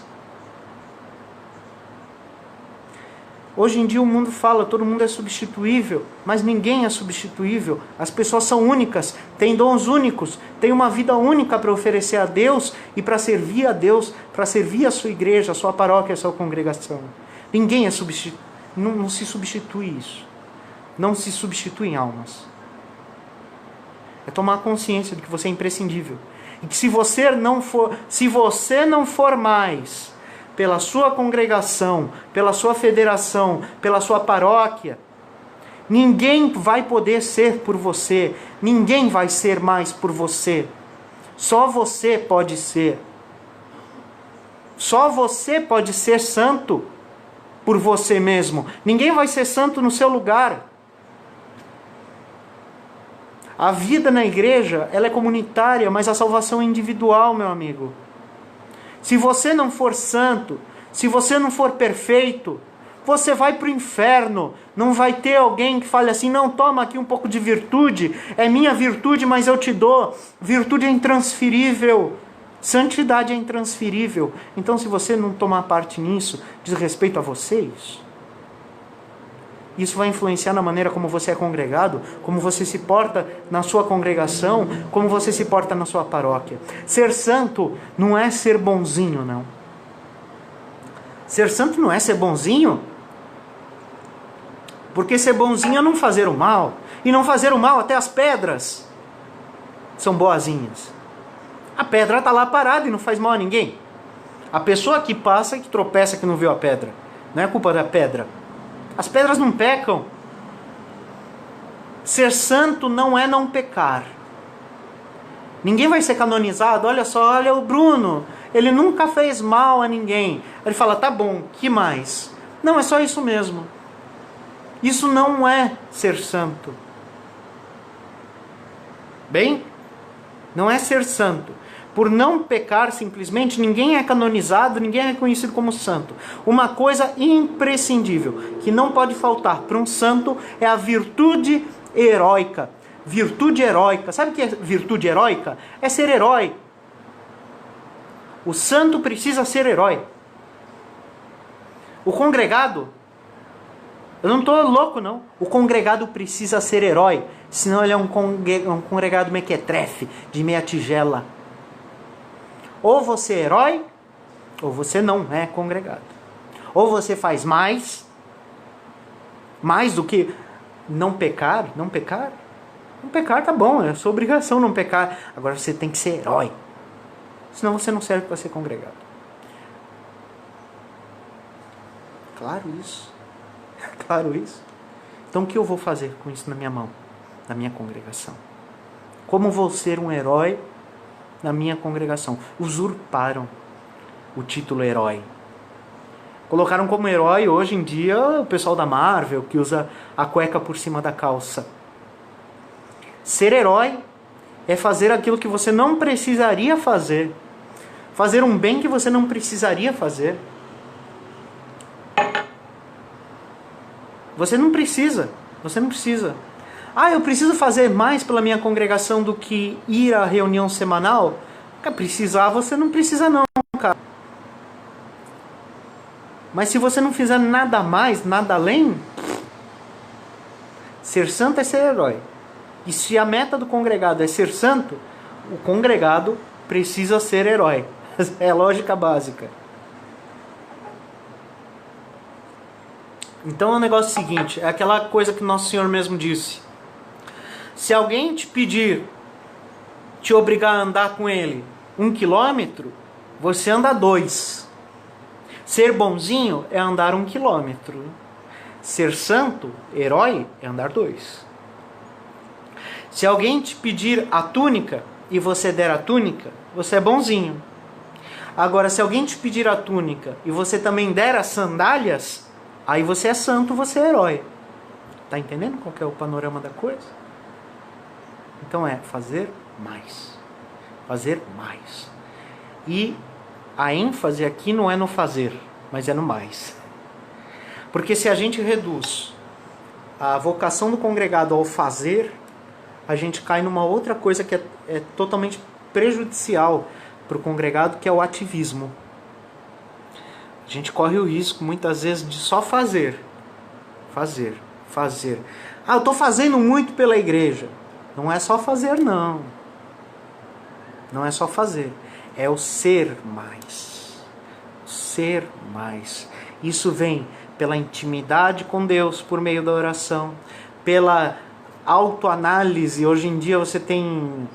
Speaker 1: Hoje em dia o mundo fala, todo mundo é substituível, mas ninguém é substituível. As pessoas são únicas, têm dons únicos, têm uma vida única para oferecer a Deus e para servir a Deus, para servir a sua igreja, a sua paróquia, a sua congregação. Ninguém é não se substitui isso. Não se substitui em almas. É tomar consciência de que você é imprescindível. E que se você não for mais pela sua congregação, pela sua federação, pela sua paróquia, ninguém vai poder ser por você, ninguém vai ser mais por você. Só você pode ser. Só você pode ser santo por você mesmo. Ninguém vai ser santo no seu lugar. A vida na igreja, ela é comunitária, mas a salvação é individual, meu amigo. Se você não for santo, se você não for perfeito, você vai para o inferno. Não vai ter alguém que fale assim, não, toma aqui um pouco de virtude, é minha virtude, mas eu te dou. Virtude é intransferível, santidade é intransferível. Então, se você não tomar parte nisso, diz respeito a vocês, isso vai influenciar na maneira como você é congregado, como você se porta na sua congregação, como você se porta na sua paróquia. Ser santo não é ser bonzinho, não. Ser santo não é ser bonzinho, porque ser bonzinho é não fazer o mal. E não fazer o mal, até as pedras são boazinhas. A pedra está lá parada e não faz mal a ninguém. A pessoa que passa e que tropeça que não viu a pedra, não é culpa da pedra. As pedras não pecam. Ser santo não é não pecar. Ninguém vai ser canonizado. Olha só, olha o Bruno, ele nunca fez mal a ninguém. Ele fala, tá bom, que mais? Não, é só isso mesmo. Isso não é ser santo. Bem? Não é ser santo. Por não pecar simplesmente, ninguém é canonizado, ninguém é reconhecido como santo. Uma coisa imprescindível, que não pode faltar para um santo, é a virtude heróica. Virtude heróica. Sabe o que é virtude heróica? É ser herói. O santo precisa ser herói. O congregado, eu não estou louco não, o congregado precisa ser herói, senão ele é um congregado mequetrefe, de meia tigela. Ou você é herói, ou você não é congregado. Ou você faz mais do que não pecar. Não pecar tá bom, é sua obrigação não pecar. Agora você tem que ser herói. Senão você não serve para ser congregado. claro isso. Claro isso. Então o que eu vou fazer com isso na minha mão, na minha congregação? Como vou ser um herói na minha congregação? Usurparam o título herói. Colocaram como herói hoje em dia o pessoal da Marvel, que usa a cueca por cima da calça. Ser herói é fazer aquilo que você não precisaria fazer. Fazer um bem que você não precisaria fazer. Você não precisa. Eu preciso fazer mais pela minha congregação do que ir à reunião semanal? Precisar, você não precisa não, cara. Mas se você não fizer nada mais, nada além, ser santo é ser herói. E se a meta do congregado é ser santo, o congregado precisa ser herói. É lógica básica. Então é o negócio seguinte, é aquela coisa que Nosso Senhor mesmo disse. Se alguém te obrigar a andar com ele 1 quilômetro, você anda 2. Ser bonzinho é andar 1 quilômetro. Ser santo, herói, é andar 2. Se alguém te pedir a túnica e você der a túnica, você é bonzinho. Agora, se alguém te pedir a túnica e você também der as sandálias, aí você é santo, você é herói. Tá entendendo qual que é o panorama da coisa? Então é fazer mais. Fazer mais. E a ênfase aqui não é no fazer, mas é no mais. Porque se a gente reduz a vocação do congregado ao fazer, a gente cai numa outra coisa que é totalmente prejudicial para o congregado, que é o ativismo. A gente corre o risco, muitas vezes, de só fazer. Fazer. Eu estou fazendo muito pela igreja. Não é só fazer, não. Não é só fazer. É o ser mais. Ser mais. Isso vem pela intimidade com Deus, por meio da oração, pela autoanálise. Hoje em dia você tem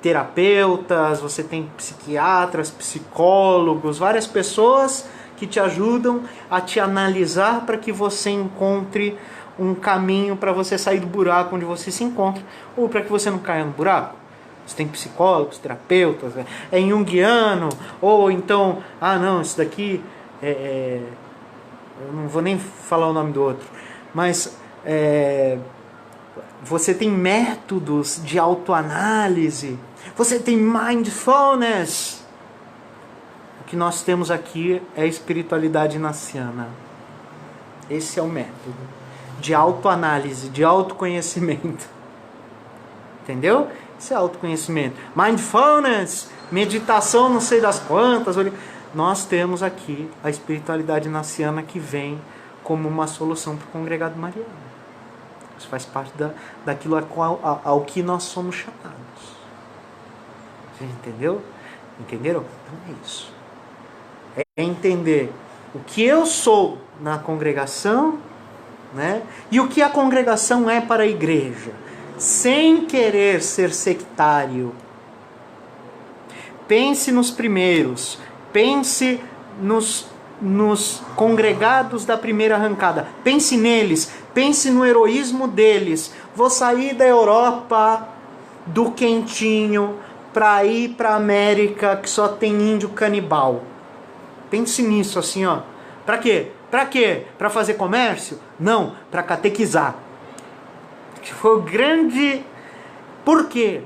Speaker 1: terapeutas, você tem psiquiatras, psicólogos, várias pessoas que te ajudam a te analisar para que você encontre um caminho para você sair do buraco onde você se encontra, ou para que você não caia no buraco. Você tem psicólogos, terapeutas, é junguiano, ou então, isso daqui eu não vou nem falar o nome do outro, mas você tem métodos de autoanálise, você tem mindfulness. O que nós temos aqui é a espiritualidade naciana. Esse é o método de autoanálise, de autoconhecimento. Entendeu? Isso é autoconhecimento. Mindfulness, meditação não sei das quantas. Nós temos aqui a espiritualidade naciana que vem como uma solução para o congregado mariano. Isso faz parte daquilo ao que nós somos chamados. Você entendeu? Entenderam? Então é isso. É entender o que eu sou na congregação, né? E o que a congregação é para a igreja. Sem querer ser sectário. Pense nos primeiros. Pense nos congregados da primeira arrancada. Pense neles. Pense no heroísmo deles. Vou sair da Europa, do quentinho, para ir para a América que só tem índio canibal. Pense nisso assim, ó. Para quê? Para quê? Para fazer comércio? Não, para catequizar. Que foi o grande... Por quê?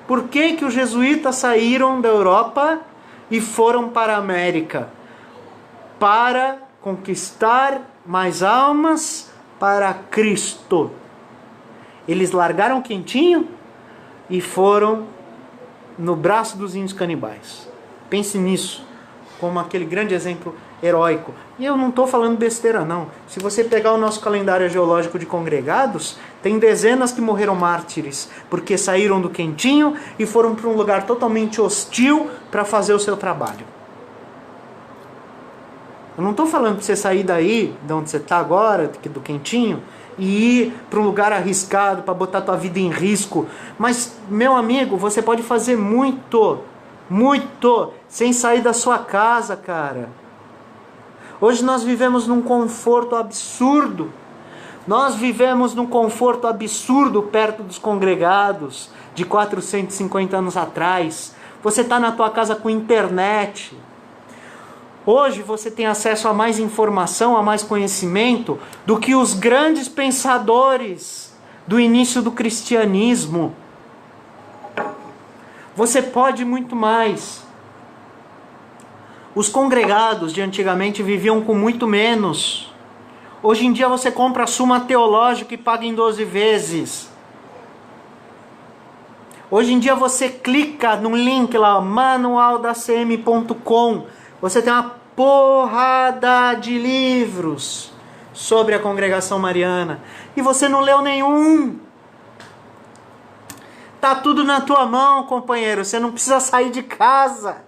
Speaker 1: Por que os jesuítas saíram da Europa e foram para a América? Para conquistar mais almas para Cristo. Eles largaram o quentinho e foram no braço dos índios canibais. Pense nisso como aquele grande exemplo heróico. E eu não estou falando besteira, não. Se você pegar o nosso calendário geológico de congregados, tem dezenas que morreram mártires, porque saíram do quentinho e foram para um lugar totalmente hostil para fazer o seu trabalho. Eu não estou falando para você sair daí, de onde você está agora, do quentinho, e ir para um lugar arriscado, para botar tua vida em risco. Mas, meu amigo, você pode fazer muito, sem sair da sua casa, cara. Hoje nós vivemos num conforto absurdo. Nós vivemos num conforto absurdo perto dos congregados de 450 anos atrás. Você está na tua casa com internet. Hoje você tem acesso a mais informação, a mais conhecimento do que os grandes pensadores do início do cristianismo. Você pode muito mais. Os congregados de antigamente viviam com muito menos. Hoje em dia você compra a Suma Teológica e paga em 12 vezes. Hoje em dia você clica no link lá, manualdacm.com. Você tem uma porrada de livros sobre a congregação mariana. E você não leu nenhum. Tá tudo na tua mão, companheiro. Você não precisa sair de casa.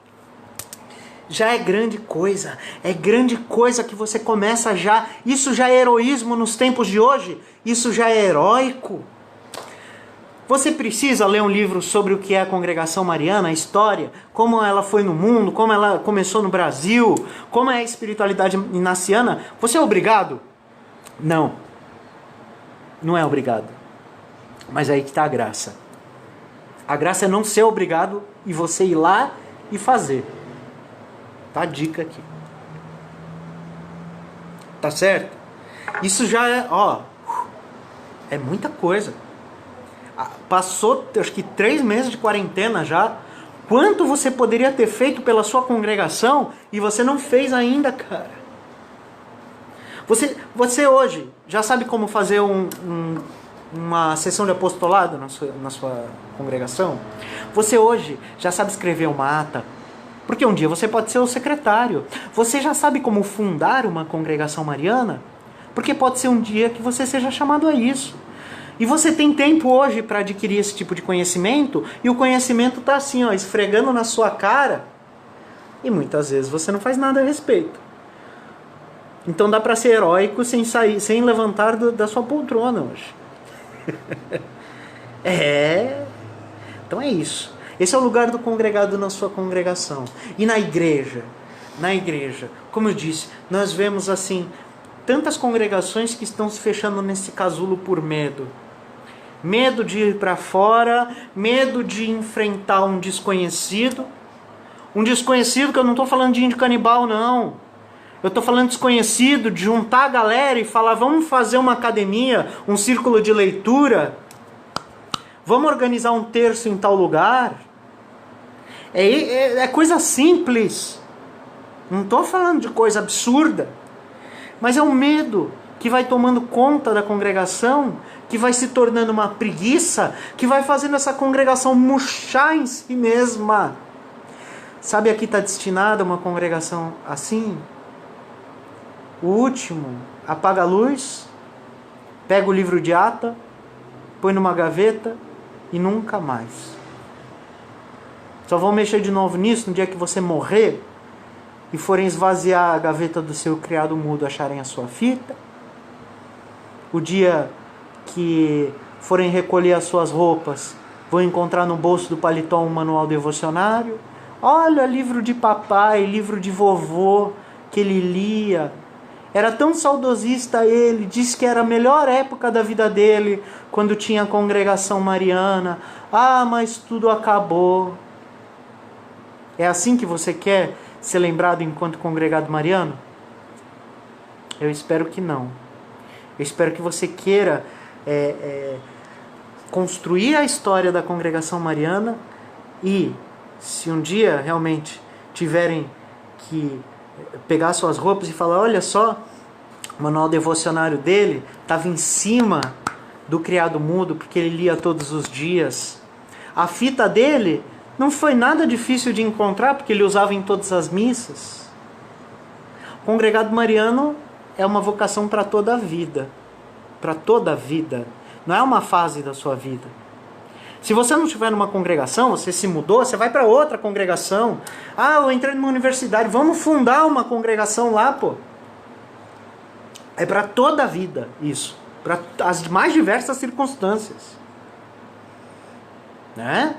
Speaker 1: Já é grande coisa. É grande coisa que você começa já. Isso já é heroísmo nos tempos de hoje. Isso já é heróico. Você precisa ler um livro sobre o que é a congregação mariana, a história, como ela foi no mundo, como ela começou no Brasil, como é a espiritualidade inaciana. Você é obrigado? Não. Não é obrigado. Mas aí que está a graça. A graça é não ser obrigado e você ir lá e fazer. Tá a dica aqui. Tá certo? Isso já é, é muita coisa. Passou, acho que 3 meses de quarentena já. Quanto você poderia ter feito pela sua congregação e você não fez ainda, cara? Você hoje já sabe como fazer uma sessão de apostolado na sua congregação? Você hoje já sabe escrever uma ata? Porque um dia você pode ser o secretário. Você já sabe como fundar uma congregação mariana? Porque pode ser um dia que você seja chamado a isso. E você tem tempo hoje para adquirir esse tipo de conhecimento, e o conhecimento está assim, esfregando na sua cara, e muitas vezes você não faz nada a respeito. Então dá para ser heróico sem levantar da sua poltrona hoje. Então é isso. Esse é o lugar do congregado na sua congregação. E na igreja, como eu disse, nós vemos assim tantas congregações que estão se fechando nesse casulo por medo. Medo de ir para fora, medo de enfrentar um desconhecido. Um desconhecido que eu não estou falando de índio canibal, não. Eu estou falando desconhecido, de juntar a galera e falar, vamos fazer uma academia, um círculo de leitura. Vamos organizar um terço em tal lugar. É coisa simples. Não estou falando de coisa absurda. Mas é um medo que vai tomando conta da congregação, que vai se tornando uma preguiça, que vai fazendo essa congregação murchar em si mesma. Sabe, aqui está destinada uma congregação assim? O último apaga a luz, pega o livro de ata, põe numa gaveta e nunca mais. Só vão mexer de novo nisso no dia que você morrer e forem esvaziar a gaveta do seu criado mudo, acharem a sua fita. O dia que forem recolher as suas roupas, vão encontrar no bolso do paletó um manual devocionário. Olha, livro de papai, livro de vovô que ele lia. Era tão saudosista ele, disse que era a melhor época da vida dele, quando tinha a congregação mariana. Mas tudo acabou. É assim que você quer ser lembrado enquanto congregado mariano? Eu espero que não. Eu espero que você queira construir a história da congregação mariana e, se um dia realmente tiverem que pegar suas roupas e falar, olha só, o manual devocionário dele estava em cima do criado mudo, porque ele lia todos os dias. A fita dele não foi nada difícil de encontrar, porque ele usava em todas as missas. O congregado mariano é uma vocação para toda a vida. Para toda a vida. Não é uma fase da sua vida. Se você não estiver numa congregação, você se mudou, você vai para outra congregação. Eu entrei numa universidade, vamos fundar uma congregação lá, pô. É para toda a vida isso. Para as mais diversas circunstâncias. Né?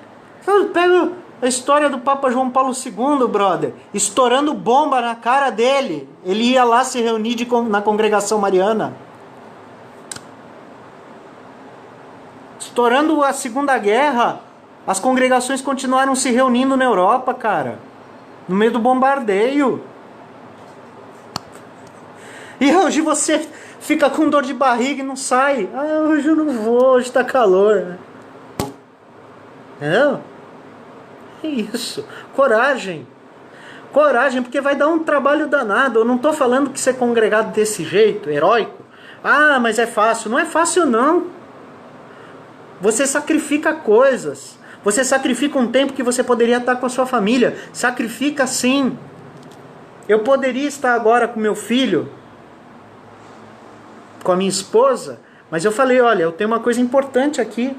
Speaker 1: A história do Papa João Paulo II, brother, estourando bomba na cara dele. Ele ia lá se reunir na congregação mariana. Estourando a Segunda Guerra, as congregações continuaram se reunindo na Europa, cara. No meio do bombardeio. E hoje você fica com dor de barriga e não sai. Ah, hoje eu não vou, hoje tá calor. Não. É isso. Coragem. Coragem, porque vai dar um trabalho danado. Eu não tô falando que ser congregado desse jeito, heróico. Ah, mas é fácil. Não é fácil, não. Você sacrifica coisas. Você sacrifica um tempo que você poderia estar com a sua família. Sacrifica sim. Eu poderia estar agora com meu filho, com a minha esposa, mas eu falei, olha, eu tenho uma coisa importante aqui.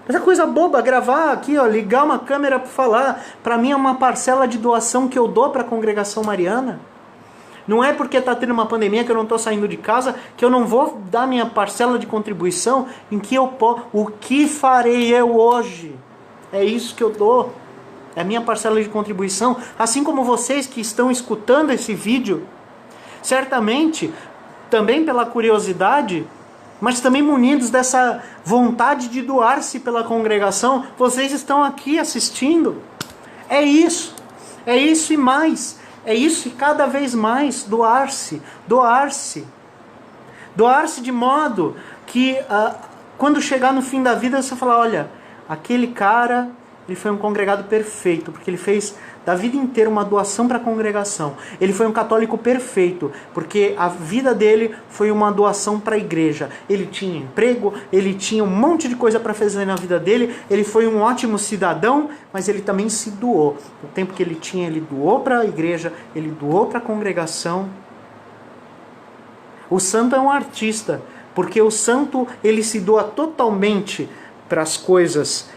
Speaker 1: Essa coisa boba, gravar aqui, ó, ligar uma câmera para falar, para mim é uma parcela de doação que eu dou para a congregação mariana. Não é porque está tendo uma pandemia que eu não estou saindo de casa, que eu não vou dar minha parcela de contribuição, em que eu posso. O que farei eu hoje? É isso que eu dou. É a minha parcela de contribuição. Assim como vocês que estão escutando esse vídeo, certamente, também pela curiosidade, mas também munidos dessa vontade de doar-se pela congregação, vocês estão aqui assistindo. É isso e mais. É isso e cada vez mais, doar-se. Doar-se de modo que quando chegar no fim da vida você fala, olha, aquele cara, ele foi um congregado perfeito, porque ele fez da vida inteira uma doação para a congregação. Ele foi um católico perfeito, porque a vida dele foi uma doação para a igreja. Ele tinha emprego, ele tinha um monte de coisa para fazer na vida dele, ele foi um ótimo cidadão, mas ele também se doou. O tempo que ele tinha, ele doou para a igreja, ele doou para a congregação. O santo é um artista, porque o santo ele se doa totalmente para as coisas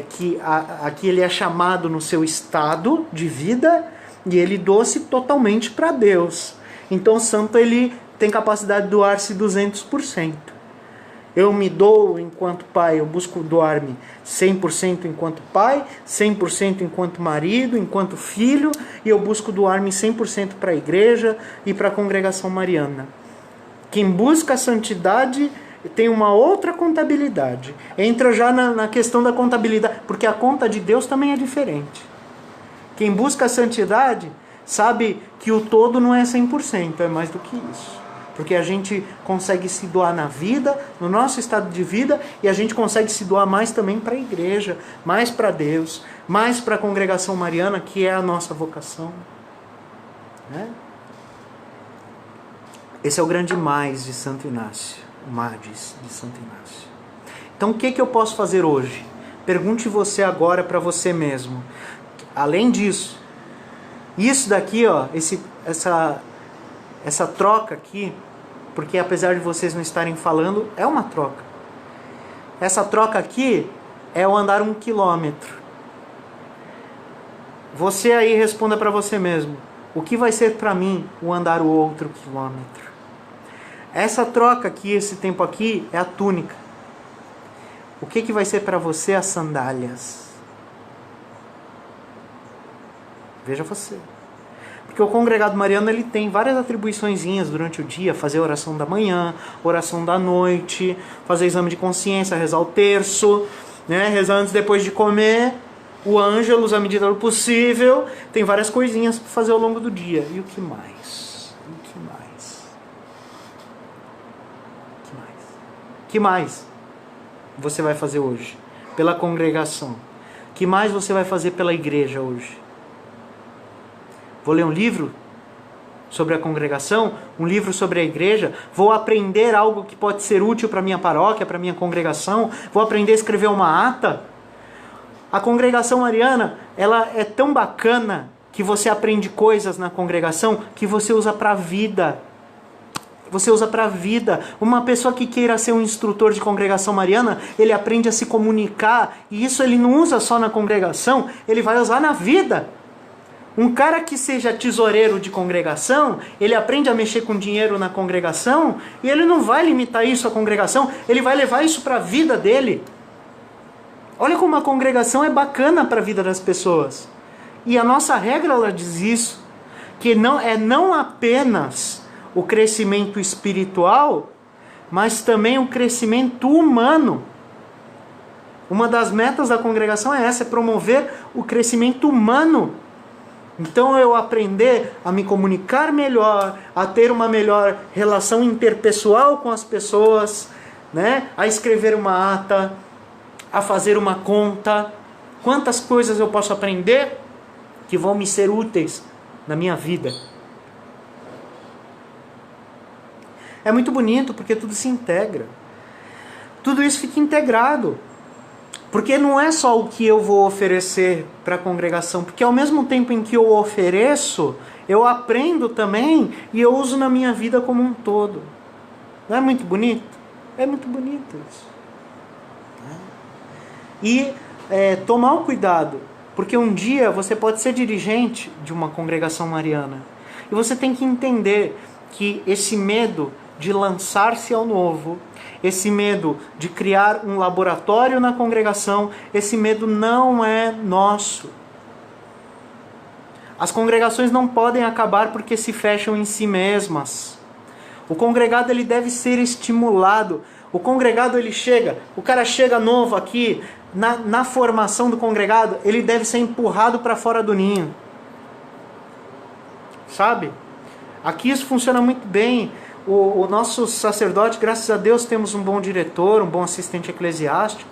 Speaker 1: que aqui ele é chamado no seu estado de vida, e ele doa-se totalmente para Deus. Então o santo ele tem capacidade de doar-se 200%. Eu me dou enquanto pai, eu busco doar-me 100% enquanto pai, 100% enquanto marido, enquanto filho, e eu busco doar-me 100% para a igreja e para a congregação mariana. Quem busca a santidade tem uma outra contabilidade. Entra já na questão da contabilidade, porque a conta de Deus também é diferente. Quem busca a santidade sabe que o todo não é 100%, é mais do que isso. Porque a gente consegue se doar na vida, no nosso estado de vida, e a gente consegue se doar mais também para a igreja, mais para Deus, mais para a congregação mariana, que é a nossa vocação. Né? Esse é o grande mais de Santo Inácio. Mades de Santo Inácio. Então o que eu posso fazer hoje? Pergunte você agora para você mesmo. Além disso, isso daqui, ó, essa troca aqui, porque apesar de vocês não estarem falando, é uma troca. Essa troca aqui é o andar 1 quilômetro. Você aí responda para você mesmo. O que vai ser para mim o andar o outro quilômetro? Essa troca aqui, esse tempo aqui, é a túnica. O que vai ser para você as sandálias? Veja você. Porque o congregado mariano ele tem várias atribuiçõezinhas durante o dia. Fazer oração da manhã, oração da noite, fazer exame de consciência, rezar o terço, né? Rezar antes e depois de comer, o ângelus à medida do possível. Tem várias coisinhas para fazer ao longo do dia. E o que mais? O que mais você vai fazer hoje pela congregação? O que mais você vai fazer pela igreja hoje? Vou ler um livro sobre a congregação, um livro sobre a igreja, vou aprender algo que pode ser útil para a minha paróquia, para a minha congregação, vou aprender a escrever uma ata. A congregação mariana, ela é tão bacana que você aprende coisas na congregação que você usa para a vida. Você usa para a vida. Uma pessoa que queira ser um instrutor de congregação mariana, ele aprende a se comunicar, e isso ele não usa só na congregação, ele vai usar na vida. Um cara que seja tesoureiro de congregação, ele aprende a mexer com dinheiro na congregação, e ele não vai limitar isso à congregação, ele vai levar isso para a vida dele. Olha como a congregação é bacana para a vida das pessoas. E a nossa regra, ela diz isso, que não apenas o crescimento espiritual, mas também o crescimento humano. Uma das metas da congregação é essa, é promover o crescimento humano. Então eu aprender a me comunicar melhor, a ter uma melhor relação interpessoal com as pessoas, né? A escrever uma ata, a fazer uma conta. Quantas coisas eu posso aprender que vão me ser úteis na minha vida. É muito bonito porque tudo se integra. Tudo isso fica integrado. Porque não é só o que eu vou oferecer para a congregação, porque ao mesmo tempo em que eu ofereço, eu aprendo também e eu uso na minha vida como um todo. Não é muito bonito? É muito bonito isso. E tomar o cuidado, porque um dia você pode ser dirigente de uma congregação mariana. E você tem que entender que esse medo de lançar-se ao novo, esse medo de criar um laboratório na congregação, esse medo não é nosso. As congregações não podem acabar porque se fecham em si mesmas. O congregado ele deve ser estimulado. O congregado o cara chega novo aqui, na formação do congregado, ele deve ser empurrado para fora do ninho. Sabe? Aqui isso funciona muito bem. O nosso sacerdote, graças a Deus, temos um bom diretor, um bom assistente eclesiástico.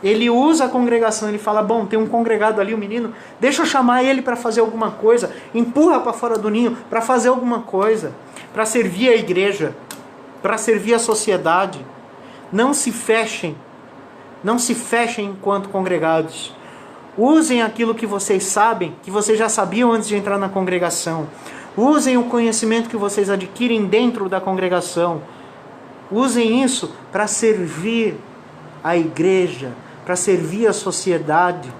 Speaker 1: Ele usa a congregação, ele fala, bom, tem um congregado ali, um menino, deixa eu chamar ele para fazer alguma coisa, empurra para fora do ninho para fazer alguma coisa, para servir a igreja, para servir a sociedade. Não se fechem enquanto congregados. Usem aquilo que vocês sabem, que vocês já sabiam antes de entrar na congregação. Usem o conhecimento que vocês adquirem dentro da congregação. Usem isso para servir a igreja, para servir a sociedade.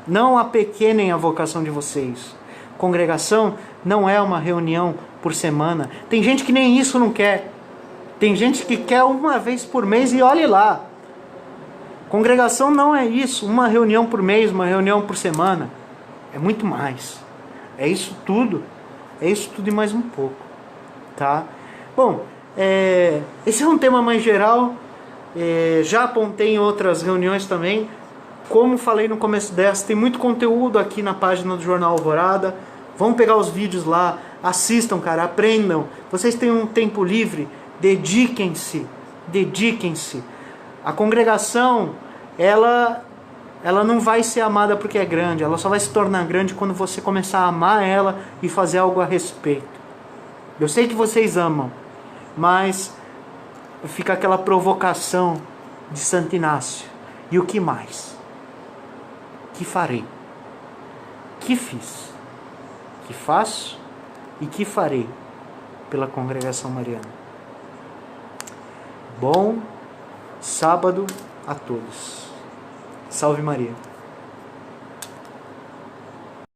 Speaker 1: Não apequenem a vocação de vocês. Congregação não é uma reunião por semana. Tem gente que nem isso não quer. Tem gente que quer uma vez por mês e olhe lá. Congregação não é isso, uma reunião por mês, uma reunião por semana. É muito mais. É isso tudo e mais um pouco, tá? Bom, esse é um tema mais geral, já apontei em outras reuniões também, como falei no começo dessa, tem muito conteúdo aqui na página do Jornal Alvorada, vão pegar os vídeos lá, assistam, cara, aprendam, vocês têm um tempo livre, dediquem-se, a congregação, ela não vai ser amada porque é grande, ela só vai se tornar grande quando você começar a amar ela e fazer algo a respeito. Eu sei que vocês amam, mas fica aquela provocação de Santo Inácio. E o que mais? Que farei? Que fiz? Que faço? E que farei pela congregação mariana? Bom sábado a todos. Salve Maria.